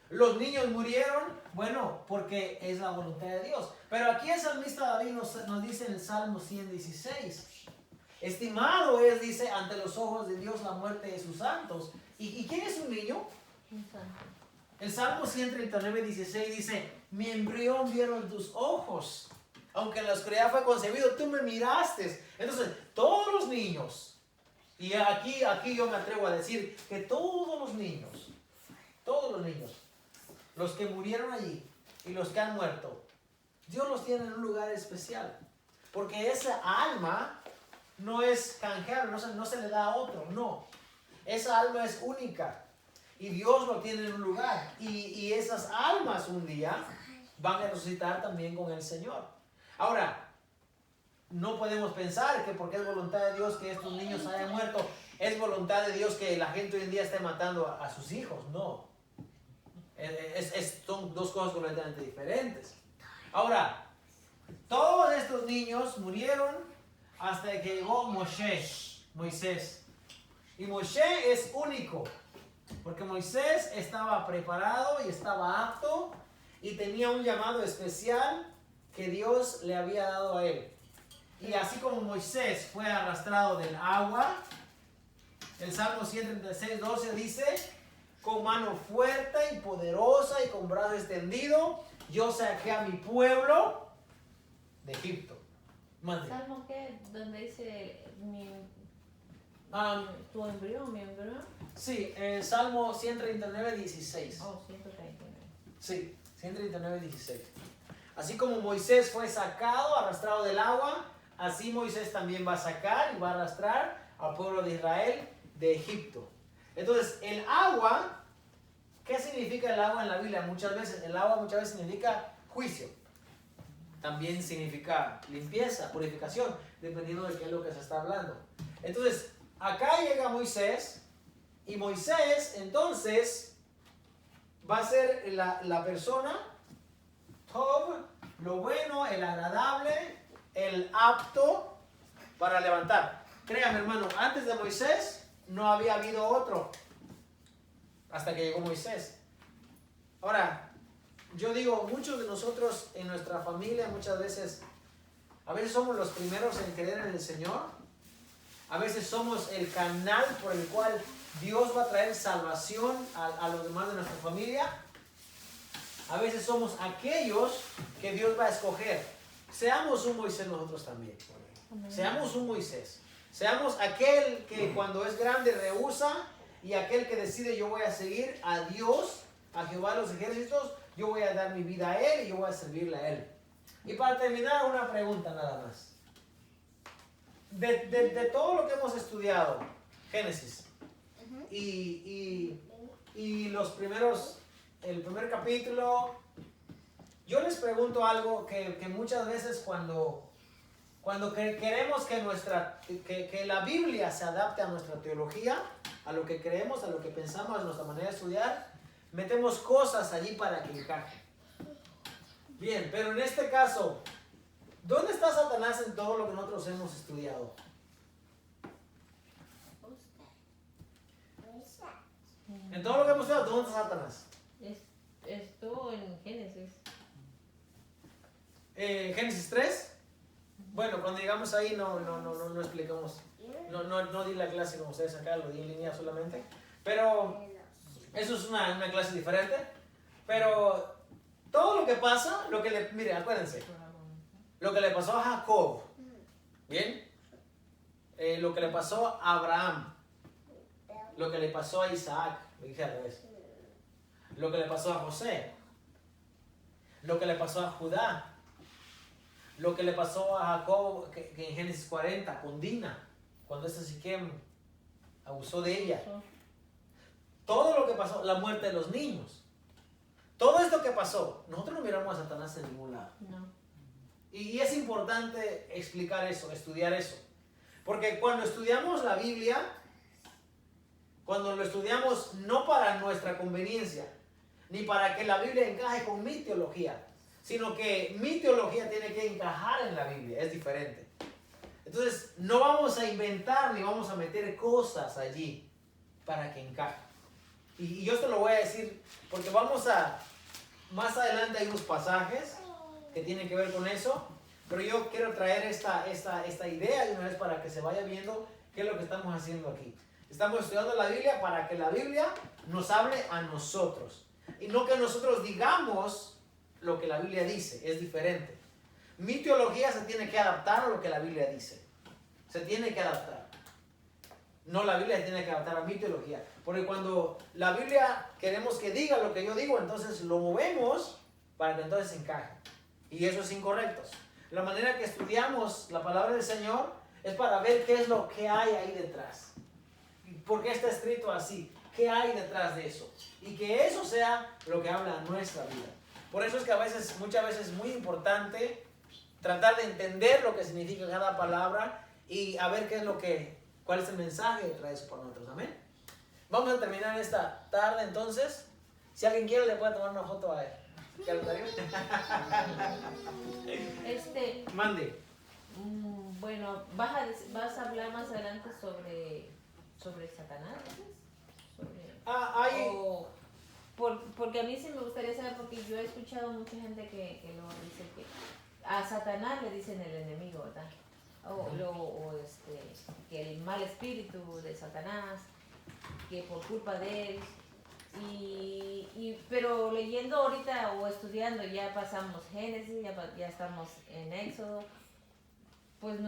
Los niños murieron, bueno, porque es la voluntad de Dios. Pero aquí el salmista David nos dice en el Salmo 116. Estimado es, dice, ante los ojos de Dios la muerte de sus santos. ¿Y quién es un niño? El Salmo 139, 16 dice, mi embrión vieron tus ojos, aunque en la oscuridad fue concebido, tú me miraste. Entonces, todos los niños, y aquí yo me atrevo a decir que todos los niños, los que murieron allí y los que han muerto, Dios los tiene en un lugar especial, porque esa alma no es canjeable, no se le da a otro, no. Esa alma es única. Y Dios lo tiene en un lugar. Y esas almas un día van a resucitar también con el Señor. Ahora, no podemos pensar que porque es voluntad de Dios que estos niños hayan muerto, es voluntad de Dios que la gente hoy en día esté matando a sus hijos. No. Son dos cosas completamente diferentes. Ahora, todos estos niños murieron hasta que llegó Moisés. Y Moisés es único. Porque Moisés estaba preparado y estaba apto y tenía un llamado especial que Dios le había dado a él. Y así como Moisés fue arrastrado del agua, el Salmo 136, 12 dice, con mano fuerte y poderosa y con brazo extendido, yo saqué a mi pueblo de Egipto. Mande. ¿Salmo qué? Donde dice tu embrión, mi embrión. Sí, Salmo 139, 16. Oh, 139. Sí, 139, 16. Así como Moisés fue sacado, arrastrado del agua, así Moisés también va a sacar y va a arrastrar al pueblo de Israel de Egipto. Entonces, el agua, ¿qué significa el agua en la Biblia? El agua muchas veces significa juicio. También significa limpieza, purificación, dependiendo de qué es lo que se está hablando. Entonces, acá llega Moisés, y Moisés entonces va a ser la persona, Tov, lo bueno, el agradable, el apto para levantar. Créame, hermano, antes de Moisés no había habido otro, hasta que llegó Moisés. Ahora, yo digo, muchos de nosotros en nuestra familia muchas veces, a veces somos los primeros en creer en el Señor. A veces somos el canal por el cual Dios va a traer salvación a los demás de nuestra familia. A veces somos aquellos que Dios va a escoger. Seamos un Moisés nosotros también. Seamos un Moisés. Seamos aquel que cuando es grande rehúsa y aquel que decide yo voy a seguir a Dios, a Jehová de los ejércitos, yo voy a dar mi vida a Él y yo voy a servirle a Él. Y para terminar, una pregunta nada más. De todo lo que hemos estudiado, Génesis, y los primeros, el primer capítulo, yo les pregunto algo que muchas veces cuando queremos que la Biblia se adapte a nuestra teología, a lo que creemos, a lo que pensamos, a nuestra manera de estudiar, metemos cosas allí para que encaje. Bien, pero en este caso, ¿dónde está Satanás en todo lo que nosotros hemos estudiado? En todo lo que hemos estudiado, ¿dónde está Satanás? Esto en Génesis. Génesis 3. Bueno, cuando llegamos ahí no explicamos. No di la clase como ustedes acá, lo di en línea solamente. Pero eso es una clase diferente. Pero todo lo que pasa, mire, acuérdense, lo que le pasó a Jacob, ¿bien? Lo que le pasó a Abraham, lo que le pasó a Isaac, lo dije al revés, lo que le pasó a José, lo que le pasó a Judá, lo que le pasó a Jacob que en Génesis 40 con Dina, cuando Siquem abusó de ella, todo lo que pasó, la muerte de los niños, todo esto que pasó, nosotros no miramos a Satanás en ningún lado. No. Y es importante explicar eso, estudiar eso. Porque cuando estudiamos la Biblia, cuando lo estudiamos no para nuestra conveniencia, ni para que la Biblia encaje con mi teología, sino que mi teología tiene que encajar en la Biblia, es diferente. Entonces, no vamos a inventar ni vamos a meter cosas allí para que encaje. Y yo te lo voy a decir porque más adelante hay unos pasajes que tienen que ver con eso, pero yo quiero traer esta idea de una vez para que se vaya viendo qué es lo que estamos haciendo aquí. Estamos estudiando la Biblia para que la Biblia nos hable a nosotros y no que nosotros digamos lo que la Biblia dice, es diferente. Mi teología se tiene que adaptar a lo que la Biblia dice, se tiene que adaptar. No, la Biblia se tiene que adaptar a mi teología, porque cuando la Biblia queremos que diga lo que yo digo, entonces lo movemos para que entonces encaje. Y eso es incorrecto. La manera que estudiamos la palabra del Señor es para ver qué es lo que hay ahí detrás. ¿Por qué está escrito así? ¿Qué hay detrás de eso? Y que eso sea lo que habla nuestra vida. Por eso es que muchas veces es muy importante tratar de entender lo que significa cada palabra y a ver cuál es el mensaje detrás de eso para nosotros. Amén. Vamos a terminar esta tarde entonces. Si alguien quiere le puede tomar una foto a él. Mande. Bueno, vas a hablar más adelante sobre Satanás, ¿no? Porque a mí sí me gustaría saber, porque yo he escuchado mucha gente que luego dice que a Satanás le dicen el enemigo, ¿verdad? Que el mal espíritu de Satanás, que por culpa de él. Pero leyendo ahorita o estudiando, ya pasamos Génesis, ya estamos en Éxodo, pues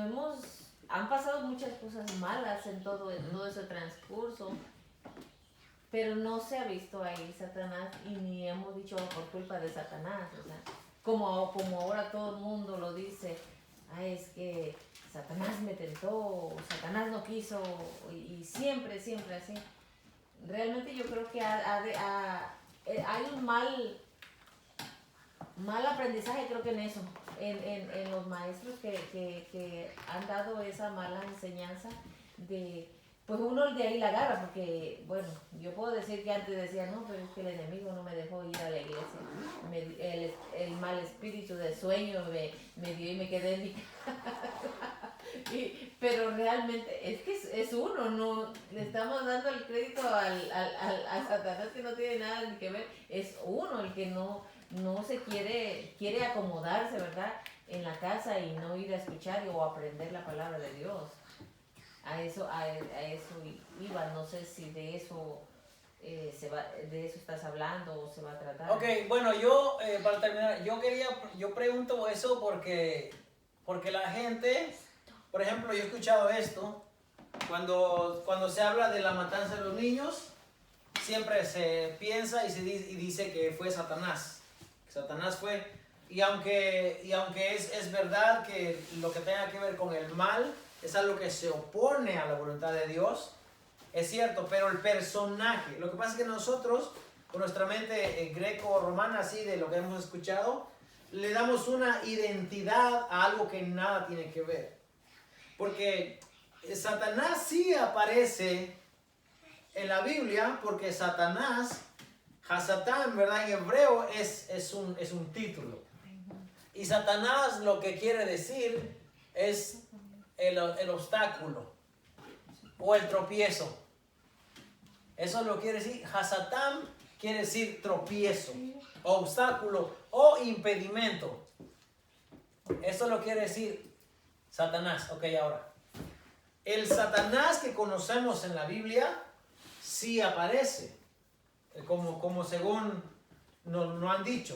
han pasado muchas cosas malas en todo ese transcurso, pero no se ha visto ahí Satanás y ni hemos dicho por culpa de Satanás, o sea, como ahora todo el mundo lo dice, es que Satanás me tentó, Satanás no quiso, y siempre así. Realmente yo creo que hay un mal aprendizaje, creo que en eso, en los maestros que han dado esa mala enseñanza pues uno de ahí la agarra, porque bueno, yo puedo decir que antes decía, no, pero es que el enemigo no me dejó ir a la iglesia, el mal espíritu de sueño me dio y me quedé en mi casa. Pero realmente es que es uno, no le estamos dando el crédito a Satanás, que no tiene nada ni que ver, es uno el que no se quiere acomodarse, ¿verdad?, en la casa y no ir a escuchar o aprender la palabra de Dios. A eso iba, no sé si de eso de eso estás hablando o se va a tratar. Ok, bueno, yo, para terminar, yo pregunto eso porque la gente, por ejemplo, yo he escuchado esto, cuando se habla de la matanza de los niños, siempre se piensa y dice que fue Satanás. Satanás fue, y aunque es verdad que lo que tenga que ver con el mal es algo que se opone a la voluntad de Dios, es cierto, pero el personaje, lo que pasa es que nosotros, con nuestra mente greco-romana, así de lo que hemos escuchado, le damos una identidad a algo que nada tiene que ver. Porque Satanás sí aparece en la Biblia, porque Satanás, Hasatán, ¿verdad? En hebreo es un título. Y Satanás lo que quiere decir es el obstáculo o el tropiezo. Eso lo quiere decir. Hasatán quiere decir tropiezo, obstáculo o impedimento. Eso lo quiere decir Satanás. Ok, ahora. El Satanás que conocemos en la Biblia sí aparece, como según nos han dicho.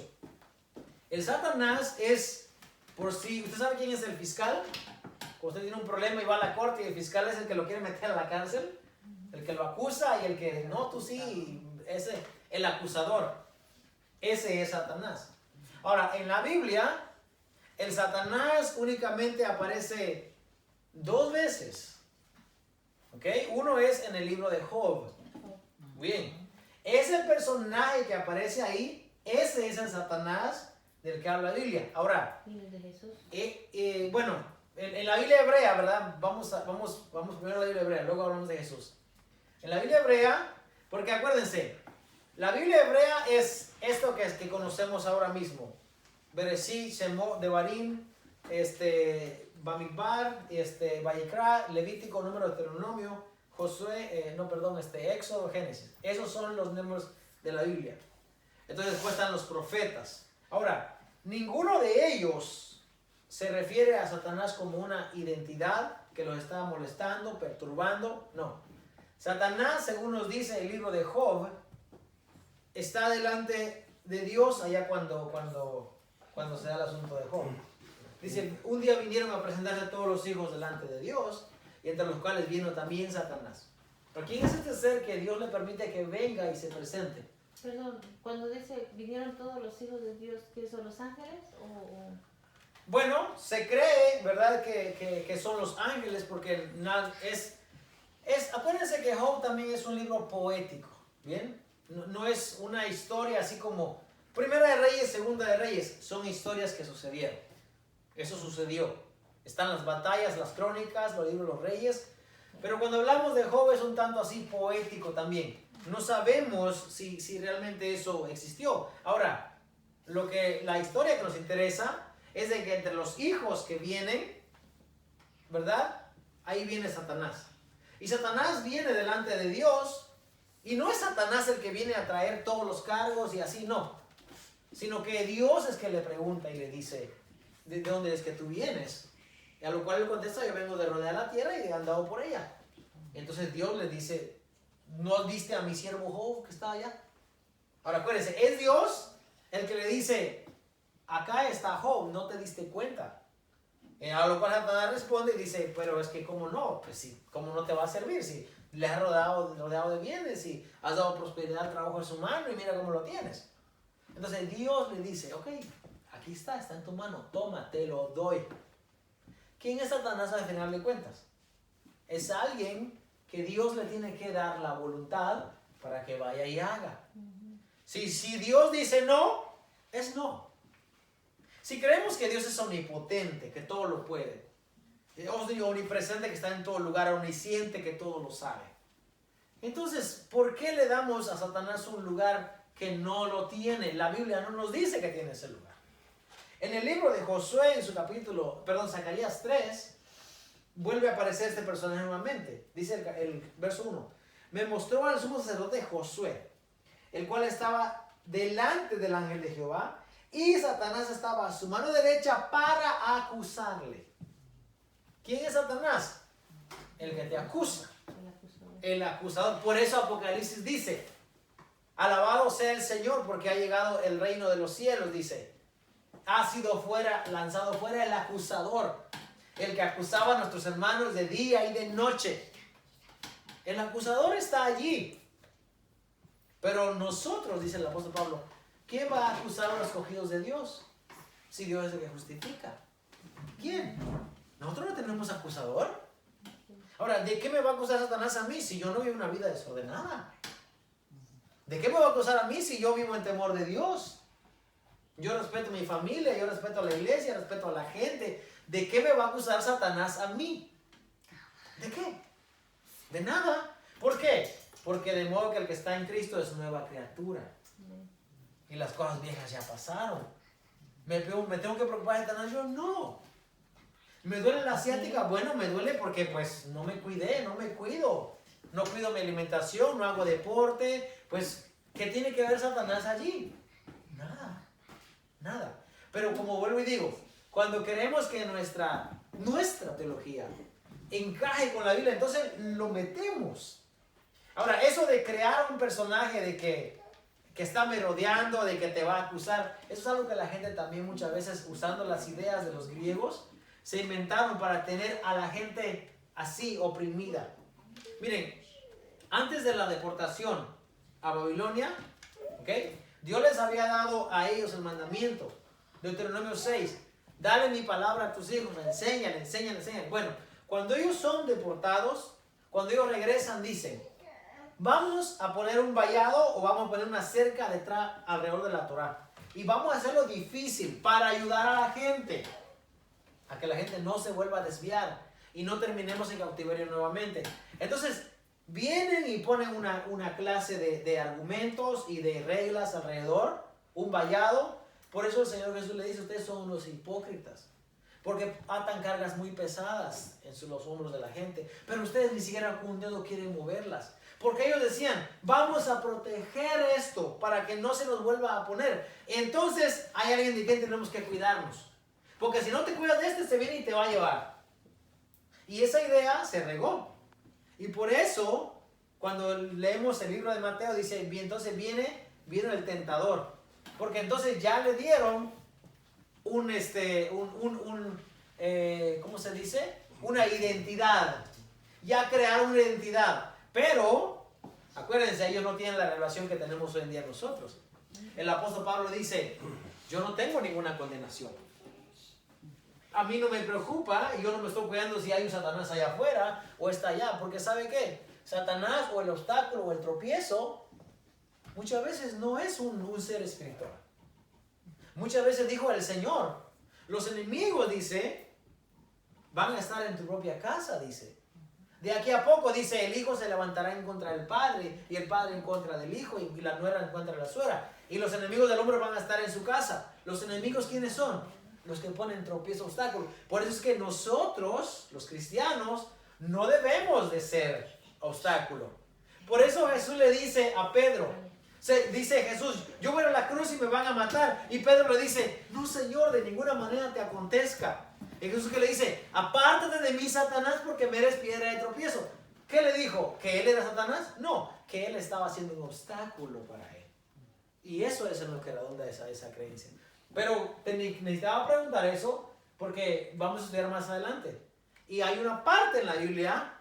El Satanás es, por si usted sabe quién es el fiscal, cuando usted tiene un problema y va a la corte y el fiscal es el que lo quiere meter a la cárcel, el que lo acusa y el que no, tú sí, el acusador. Ese es Satanás. Ahora, en la Biblia, el Satanás únicamente aparece 2 veces. ¿Ok? Uno es en el libro de Job. Bien. Ese personaje que aparece ahí, ese es el Satanás del que habla la Biblia. Ahora, ¿Y el de Jesús? bueno, en la Biblia hebrea, ¿verdad? Vamos primero a la Biblia hebrea, luego hablamos de Jesús. En la Biblia hebrea, porque acuérdense, la Biblia hebrea es esto que conocemos ahora mismo. Bereshit, Shemot, Devarim, Bamidbar, Vayikra, Levítico, Número, Deuteronomio, Josué, Éxodo, Génesis. Esos son los números de la Biblia. Entonces después están los profetas. Ahora, ninguno de ellos se refiere a Satanás como una identidad que los está molestando, perturbando. No. Satanás, según nos dice el libro de Job, está delante de Dios allá cuando se da el asunto de Job. Dice, un día vinieron a presentarse todos los hijos delante de Dios, y entre los cuales vino también Satanás. ¿Pero quién es este ser que Dios le permite que venga y se presente? Perdón, cuando dice, ¿vinieron todos los hijos de Dios, que son los ángeles? Bueno, se cree, ¿verdad?, que son los ángeles, porque acuérdense que Job también es un libro poético, ¿bien? No es una historia así como Primera de Reyes, Segunda de Reyes, son historias que sucedieron. Eso sucedió. Están las batallas, las crónicas, los libros de los reyes. Pero cuando hablamos de Job es un tanto así poético también. No sabemos si realmente eso existió. Ahora, la historia que nos interesa es de que entre los hijos que vienen, ¿verdad? Ahí viene Satanás. Y Satanás viene delante de Dios. Y no es Satanás el que viene a traer todos los cargos y así, no. Sino que Dios es que le pregunta y le dice, ¿de dónde es que tú vienes? Y a lo cual él contesta, yo vengo de rodear la tierra y he andado por ella. Entonces Dios le dice, ¿no viste a mi siervo Job que estaba allá? Ahora acuérdense, es Dios el que le dice, acá está Job, ¿no te diste cuenta? A lo cual Satanás responde y dice, pero es que ¿cómo no? Pues sí, ¿cómo no te va a servir? Si le has rodeado de bienes y has dado prosperidad al trabajo de su mano y mira cómo lo tienes. Entonces Dios le dice, ok, aquí está en tu mano, toma, te lo doy. ¿Quién es Satanás al final de cuentas? Es alguien que Dios le tiene que dar la voluntad para que vaya y haga. Si Dios dice no, es no. Si creemos que Dios es omnipotente, que todo lo puede, omnipresente, que está en todo lugar, omnisciente, que todo lo sabe, entonces, ¿por qué le damos a Satanás un lugar que no lo tiene? La Biblia no nos dice que tiene ese lugar. En el libro de Josué, en su Zacarías 3, vuelve a aparecer este personaje nuevamente. Dice el verso 1. Me mostró al sumo sacerdote Josué, el cual estaba delante del ángel de Jehová, y Satanás estaba a su mano derecha para acusarle. ¿Quién es Satanás? El que te acusa. El acusador. Por eso Apocalipsis dice, Alabado sea el Señor porque ha llegado el reino de los cielos, dice. Ha sido lanzado fuera el acusador, el que acusaba a nuestros hermanos de día y de noche. El acusador está allí. Pero nosotros, dice el apóstol Pablo, ¿quién va a acusar a los escogidos de Dios? Si Dios es el que justifica. ¿Quién? ¿Nosotros no tenemos acusador? Ahora, ¿de qué me va a acusar Satanás a mí si yo no vivo una vida desordenada? ¿De qué me va a acusar a mí si yo vivo en temor de Dios? Yo respeto a mi familia, yo respeto a la iglesia, respeto a la gente. ¿De qué me va a acusar Satanás a mí? ¿De qué? De nada. ¿Por qué? Porque de modo que el que está en Cristo es nueva criatura. Y las cosas viejas ya pasaron. ¿Me tengo que preocupar de Satanás? Yo no. ¿Me duele la ciática? Bueno, me duele porque pues no me cuidé, no me cuido. No cuido mi alimentación, no hago deporte. Pues, ¿qué tiene que ver Satanás allí? Nada. Nada. Pero como vuelvo y digo, cuando queremos que nuestra teología encaje con la Biblia, entonces lo metemos. Ahora, eso de crear un personaje de que está merodeando, de que te va a acusar, eso es algo que la gente también muchas veces, usando las ideas de los griegos, se inventaron para tener a la gente así, oprimida. Miren, antes de la deportación a Babilonia, ¿okay? Dios les había dado a ellos el mandamiento. Deuteronomio 6. Dale mi palabra a tus hijos, enséñale. Bueno, cuando ellos son deportados, cuando ellos regresan, dicen, vamos a poner un vallado o vamos a poner una cerca detrás, alrededor de la Torá. Y vamos a hacerlo difícil para ayudar a la gente, a que la gente no se vuelva a desviar y no terminemos en cautiverio nuevamente. Entonces, vienen y ponen una clase de argumentos y de reglas alrededor, un vallado. Por eso el Señor Jesús le dice, ustedes son unos hipócritas, porque atan cargas muy pesadas en los hombros de la gente, pero ustedes ni siquiera con un dedo quieren moverlas. Porque ellos decían, vamos a proteger esto para que no se nos vuelva a poner. Entonces hay alguien de quien tenemos que cuidarnos. Porque si no te cuidas de este, se viene y te va a llevar. Y esa idea se regó. Y por eso, cuando leemos el libro de Mateo, dice, entonces viene el tentador. Porque entonces ya le dieron ¿cómo se dice? Una identidad. Ya crearon una identidad. Pero, acuérdense, ellos no tienen la relación que tenemos hoy en día nosotros. El apóstol Pablo dice, yo no tengo ninguna condenación. A mí no me preocupa y yo no me estoy cuidando si hay un Satanás allá afuera o está allá. Porque ¿sabe qué? Satanás o el obstáculo o el tropiezo muchas veces no es un ser espiritual. Muchas veces dijo el Señor, los enemigos, dice, van a estar en tu propia casa, dice. De aquí a poco, dice, el hijo se levantará en contra del padre y el padre en contra del hijo y la nuera en contra de la suegra. Y los enemigos del hombre van a estar en su casa. ¿Los enemigos quiénes son? Los que ponen tropiezo, obstáculo. Por eso es que nosotros, los cristianos, no debemos de ser obstáculo. Por eso Jesús le dice a Pedro, dice Jesús, yo voy a la cruz y me van a matar. Y Pedro le dice, no Señor, de ninguna manera te acontezca. Y Jesús que le dice, apártate de mí, Satanás, porque me eres piedra de tropiezo. ¿Qué le dijo? ¿Que él era Satanás? No, que él estaba haciendo un obstáculo para él. Y eso es en lo que redonda esa creencia. Pero necesitaba preguntar eso porque vamos a estudiar más adelante. Y hay una parte en la Biblia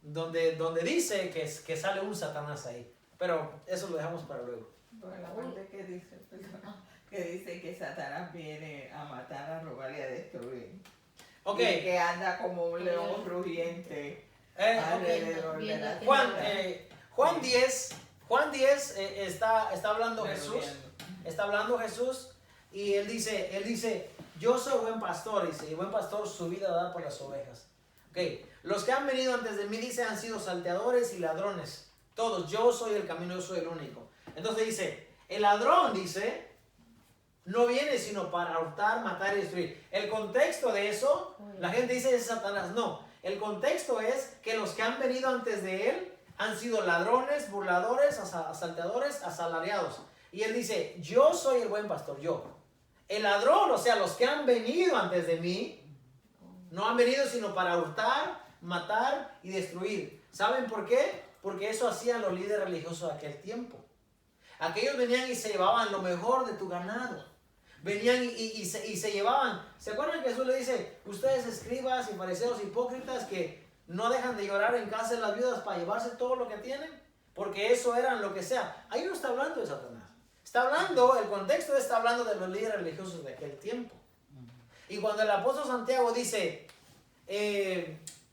donde dice que sale un Satanás ahí. Pero eso lo dejamos para luego. Bueno, la parte que dice que Satanás viene a matar, a robar y a destruir. Ok. Y que anda como un león rugiente alrededor de la Juan 10 está hablando Jesús. Está hablando Jesús y él dice, yo soy buen pastor, dice, y buen pastor su vida da por las ovejas. Okay. Los que han venido antes de mí, dice, han sido salteadores y ladrones. Todos, yo soy el camino, yo soy el único. Entonces dice, el ladrón, dice, no viene sino para hurtar, matar y destruir. El contexto de eso, la gente dice es Satanás. No, el contexto es que los que han venido antes de él han sido ladrones, burladores, asaltadores, asalariados. Y él dice, yo soy el buen pastor, yo. El ladrón, o sea, los que han venido antes de mí, no han venido sino para hurtar, matar y destruir. ¿Saben por qué? Porque eso hacían los líderes religiosos de aquel tiempo. Aquellos venían y se llevaban lo mejor de tu ganado. Venían y se llevaban. ¿Se acuerdan que Jesús le dice, ustedes escribas y fariseos hipócritas que no dejan de llorar en casa de las viudas para llevarse todo lo que tienen? Porque eso eran lo que sea. Ahí no está hablando de Satanás. Está hablando, el contexto está hablando de los líderes religiosos de aquel tiempo. Y cuando el apóstol Santiago dice,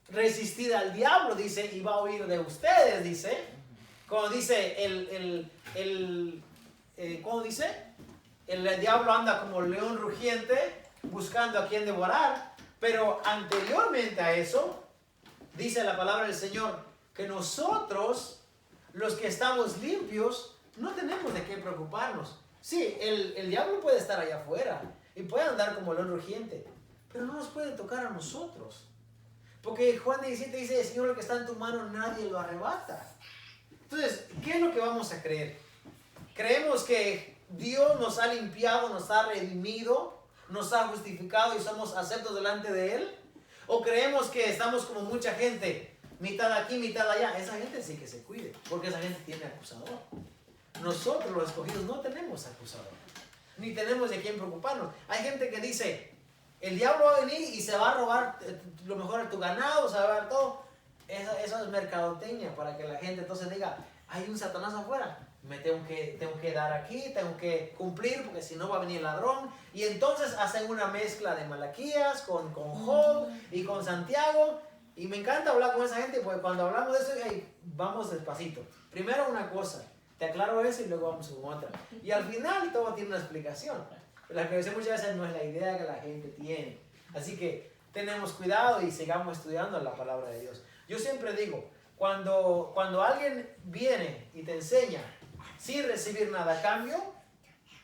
resistid al diablo, dice, y va a huir de ustedes, dice. Como dice, ¿cómo dice? El diablo anda como león rugiente buscando a quien devorar. Pero anteriormente a eso, dice la palabra del Señor, que nosotros, los que estamos limpios, no tenemos de qué preocuparnos. Sí, el diablo puede estar allá afuera y puede andar como león rugiente, pero no nos puede tocar a nosotros. Porque Juan 17 dice, Señor, lo que está en tu mano nadie lo arrebata. Entonces, ¿qué es lo que vamos a creer? ¿Creemos que Dios nos ha limpiado, nos ha redimido, nos ha justificado y somos aceptos delante de Él? ¿O creemos que estamos como mucha gente, mitad aquí, mitad allá? Esa gente sí que se cuide, porque esa gente tiene acusador. Nosotros los escogidos no tenemos acusador, ni tenemos de quién preocuparnos. Hay gente que dice, el diablo va a venir y se va a robar lo mejor de tu ganado, se va a robar todo. Eso es mercadotecnia para que la gente entonces diga, hay un Satanás afuera, me tengo que dar aquí, tengo que cumplir porque si no va a venir el ladrón. Y entonces hacen una mezcla de Malaquías con Job y con Santiago. Y me encanta hablar con esa gente porque cuando hablamos de eso, hey, vamos despacito. Primero una cosa, te aclaro eso y luego vamos con otra. Y al final todo tiene una explicación. La explicación muchas veces no es la idea que la gente tiene. Así que tenemos cuidado y sigamos estudiando la palabra de Dios. Yo siempre digo, cuando alguien viene y te enseña sin recibir nada a cambio,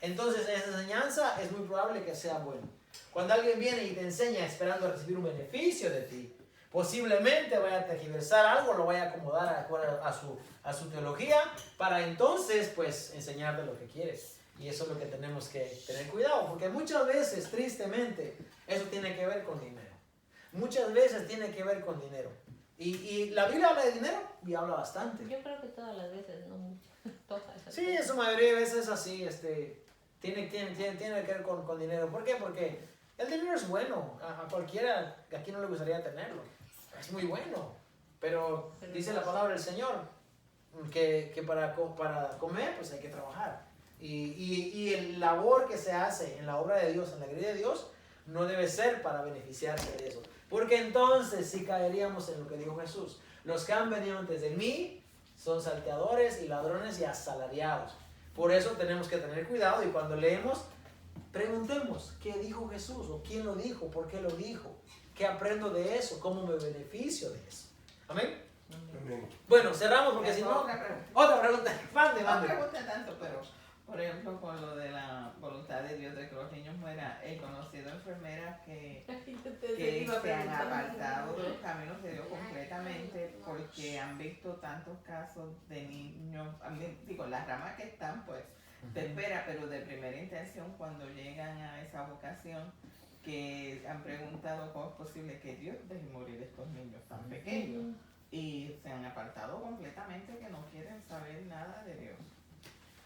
entonces esa enseñanza es muy probable que sea buena. Cuando alguien viene y te enseña esperando recibir un beneficio de ti, posiblemente vaya a tergiversar algo, lo vaya a acomodar de acuerdo a su teología, para entonces pues enseñarte lo que quieres. Y eso es lo que tenemos que tener cuidado, porque muchas veces, tristemente, eso tiene que ver con dinero. Muchas veces tiene que ver con dinero. Y la Biblia habla de dinero y habla bastante. Yo creo que todas las veces, no muchas. Todas las Sí, veces. en su mayoría de veces es así, tiene que ver con dinero. ¿Por qué? Porque el dinero es bueno, a cualquiera, aquí no le gustaría tenerlo. Es muy bueno, pero dice la palabra del Señor que para comer pues hay que trabajar. Y el labor que se hace en la obra de Dios, en la iglesia de Dios, no debe ser para beneficiarse de eso. Porque entonces sí caeríamos en lo que dijo Jesús. Los que han venido antes de mí son salteadores y ladrones y asalariados. Por eso tenemos que tener cuidado y cuando leemos, preguntemos qué dijo Jesús o quién lo dijo, por qué lo dijo, qué aprendo de eso, cómo me beneficio de eso. Amén. Amén. Bueno, cerramos porque si no... Otra pregunta. Otra pregunta. Mande, No mande. pregunta tanto, pero por ejemplo con lo de la voluntad de Dios de que los niños mueran, he conocido enfermeras que se han apartado de los caminos de Dios completamente porque han visto tantos casos de niños, digo, las ramas que están pues te espera, pero de primera intención cuando llegan a esa vocación que han preguntado cómo es posible que Dios deje morir a estos niños tan pequeños y se han apartado completamente, que no quieren saber nada de Dios.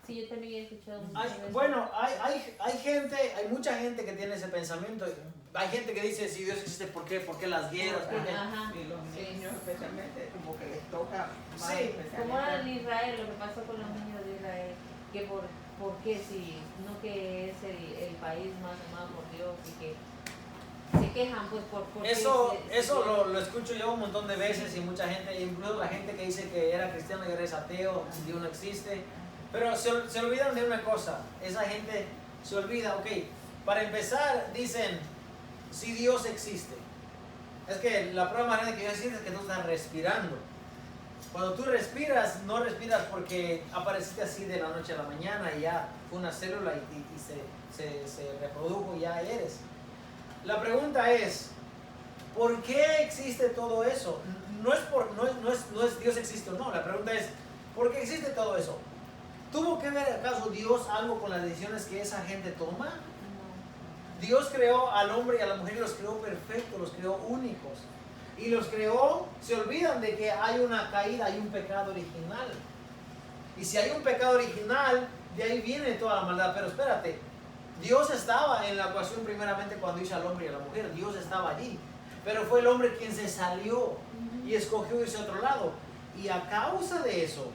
Sí, yo también he escuchado muchas Hay, veces. bueno, hay mucha gente que tiene ese pensamiento. Hay gente que dice, si Dios existe, ¿por qué? ¿Por qué las guerras? ¿Por qué? Ajá. Y los Sí. niños especialmente como que les toca más Sí, especialmente. Como era en Israel, lo que pasó con los niños de Israel, que por qué si no que es el país más amado por Dios y que se quejan pues por Eso lo escucho yo un montón de veces y mucha gente, incluso la gente que dice que era cristiano y ahora es ateo, Dios no existe. Pero se olvidan de una cosa, esa gente se olvida, ok, para empezar dicen, si Dios existe. Es que la prueba más grande que Dios existe es que tú estás respirando. Cuando tú respiras, no respiras porque apareciste así de la noche a la mañana y ya fue una célula y se reprodujo y ya eres. La pregunta es, ¿por qué existe todo eso? No es Dios existe o no, la pregunta es, ¿por qué existe todo eso? ¿Tuvo que ver acaso Dios algo con las decisiones que esa gente toma? Dios creó al hombre y a la mujer y los creó perfectos, los creó únicos. Y los creó, se olvidan de que hay una caída, hay un pecado original. Y si hay un pecado original, de ahí viene toda la maldad. Pero espérate, Dios estaba en la ecuación primeramente cuando hizo al hombre y a la mujer. Dios estaba allí. Pero fue el hombre quien se salió y escogió irse a otro lado. Y a causa de eso,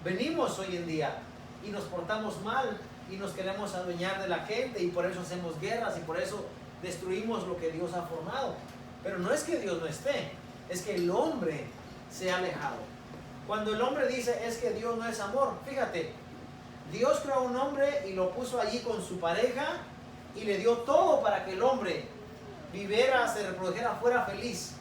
venimos hoy en día y nos portamos mal y nos queremos adueñar de la gente y por eso hacemos guerras y por eso destruimos lo que Dios ha formado. Pero no es que Dios no esté, es que el hombre se ha alejado. Cuando el hombre dice es que Dios no es amor, fíjate, Dios creó a un hombre y lo puso allí con su pareja y le dio todo para que el hombre viviera, se reprodujera, fuera feliz.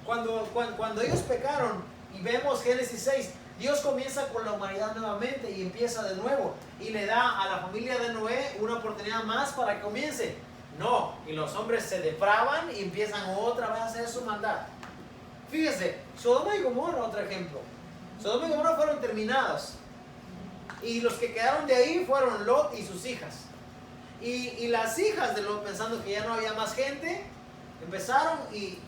Cuando ellos pecaron y vemos Génesis 6, Dios comienza con la humanidad nuevamente y empieza de nuevo y le da a la familia de Noé una oportunidad más para que comience. No, y los hombres se depravan y empiezan otra vez a hacer su maldad. Fíjese, Sodoma y Gomorra, otro ejemplo. Sodoma y Gomorra fueron terminados y los que quedaron de ahí fueron Lot y sus hijas. Y las hijas de Lot, pensando que ya no había más gente, empezaron y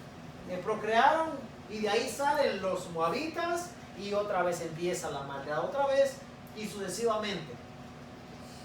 procrearon y de ahí salen los moabitas y otra vez empieza la maldad otra vez y sucesivamente.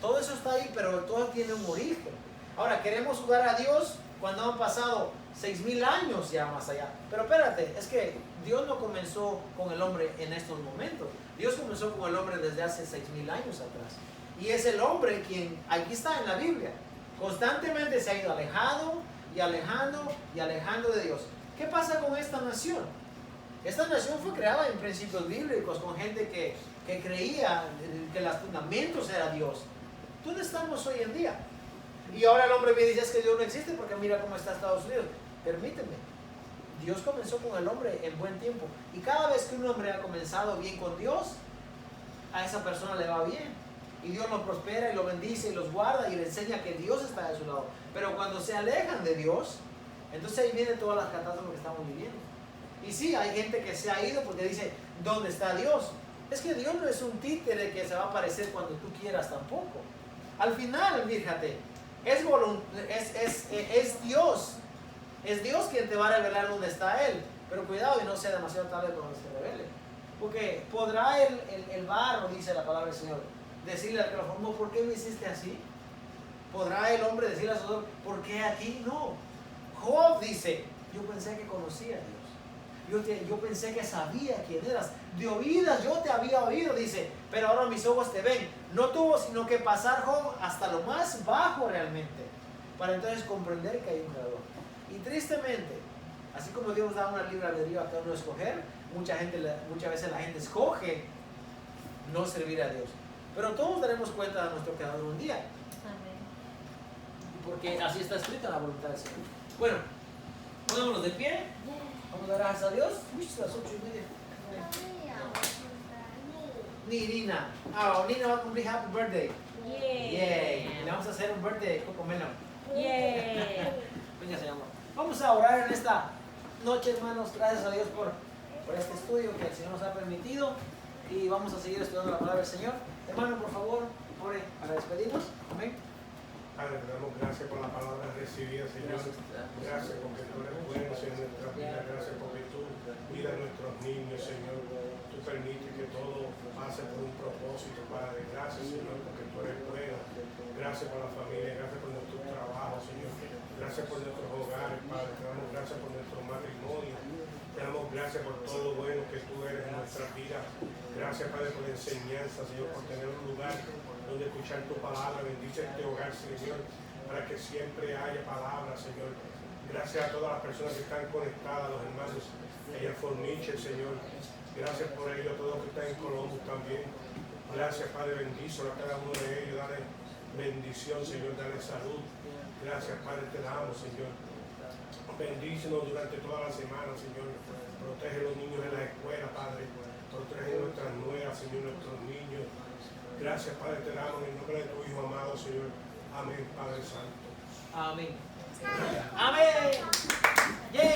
Todo eso está ahí, pero todo tiene un origen. Ahora, queremos jugar a Dios cuando han pasado 6,000 años ya más allá. Pero espérate, es que Dios no comenzó con el hombre en estos momentos. Dios comenzó con el hombre desde hace 6,000 años atrás. Y es el hombre quien, aquí está en la Biblia, constantemente se ha ido alejando y alejando y alejando de Dios. ¿Qué pasa con esta nación? Esta nación fue creada en principios bíblicos con gente que creía que los fundamentos era Dios. ¿Dónde estamos hoy en día? Y ahora el hombre me dice es que Dios no existe porque mira cómo está Estados Unidos. Permíteme. Dios comenzó con el hombre en buen tiempo. Y cada vez que un hombre ha comenzado bien con Dios, a esa persona le va bien. Y Dios lo prospera y lo bendice y los guarda y le enseña que Dios está de su lado. Pero cuando se alejan de Dios, entonces ahí vienen todas las catástrofes que estamos viviendo. Y sí, hay gente que se ha ido porque dice, ¿dónde está Dios? Es que Dios no es un títere que se va a aparecer cuando tú quieras tampoco. Al final, fíjate, es Dios. Es Dios quien te va a revelar dónde está Él. Pero cuidado y no sea demasiado tarde cuando se revele. Porque podrá el barro, dice la palabra del Señor, decirle al que lo formó, ¿por qué me hiciste así? ¿Podrá el hombre decirle a su Señor, ¿por qué aquí? No. Job dice, yo pensé que conocía a Dios. Yo pensé que sabía quién eras. De oídas yo te había oído, dice, pero ahora mis ojos te ven. No tuvo sino que pasar Job hasta lo más bajo realmente, para entonces comprender que hay un creador. Y tristemente, así como Dios da una libre albedrío a cada uno escoger, muchas veces la gente escoge no servir a Dios. Pero todos daremos cuenta de nuestro creador un día. Amén. Porque así está escrito en la voluntad del Señor. Bueno, pongámonos de pie. Vamos a dar gracias a Dios. Uy, son las 8:30. Nina. Nina va a cumplir happy birthday. Yay. Le vamos a hacer un birthday cocomelo. Venga, Señor. Vamos a orar en esta noche, hermanos. Gracias a Dios por este estudio que el Señor nos ha permitido. Y vamos a seguir estudiando la palabra del Señor. Hermano, por favor, ore para despedirnos. Amén. Padre, te damos gracias por la palabra recibida, Señor. Gracias porque tú eres bueno, Señor, en nuestra vida. Gracias porque tú cuidas a nuestros niños, Señor. Tú permites que todo pase por un propósito, Padre. Gracias, Señor, porque tú eres bueno. Gracias por la familia, gracias por nuestro trabajo, Señor. Gracias por nuestros hogares, Padre. Te damos gracias por nuestro matrimonio. Te damos gracias por todo lo bueno que tú eres en nuestra vida. Gracias, Padre, por la enseñanza, Señor, por tener un lugar donde escuchar tu palabra. Bendice este hogar, Señor, para que siempre haya palabra, Señor. Gracias a todas las personas que están conectadas, los hermanos allá en Forniche, Señor. Gracias por ellos, a todos los que están en Columbus también. Gracias, Padre, bendizo a cada uno de ellos. Dale bendición, Señor, dale salud. Gracias, Padre, te damos, Señor. Bendícenos durante toda la semana, Señor. Protege a los niños en la escuela, Padre. Protege a nuestras nuevas, Señor, nuestros niños. Gracias, Padre, te damos en el nombre de tu Hijo amado, Señor. Amén, Padre Santo. Amén. Amén.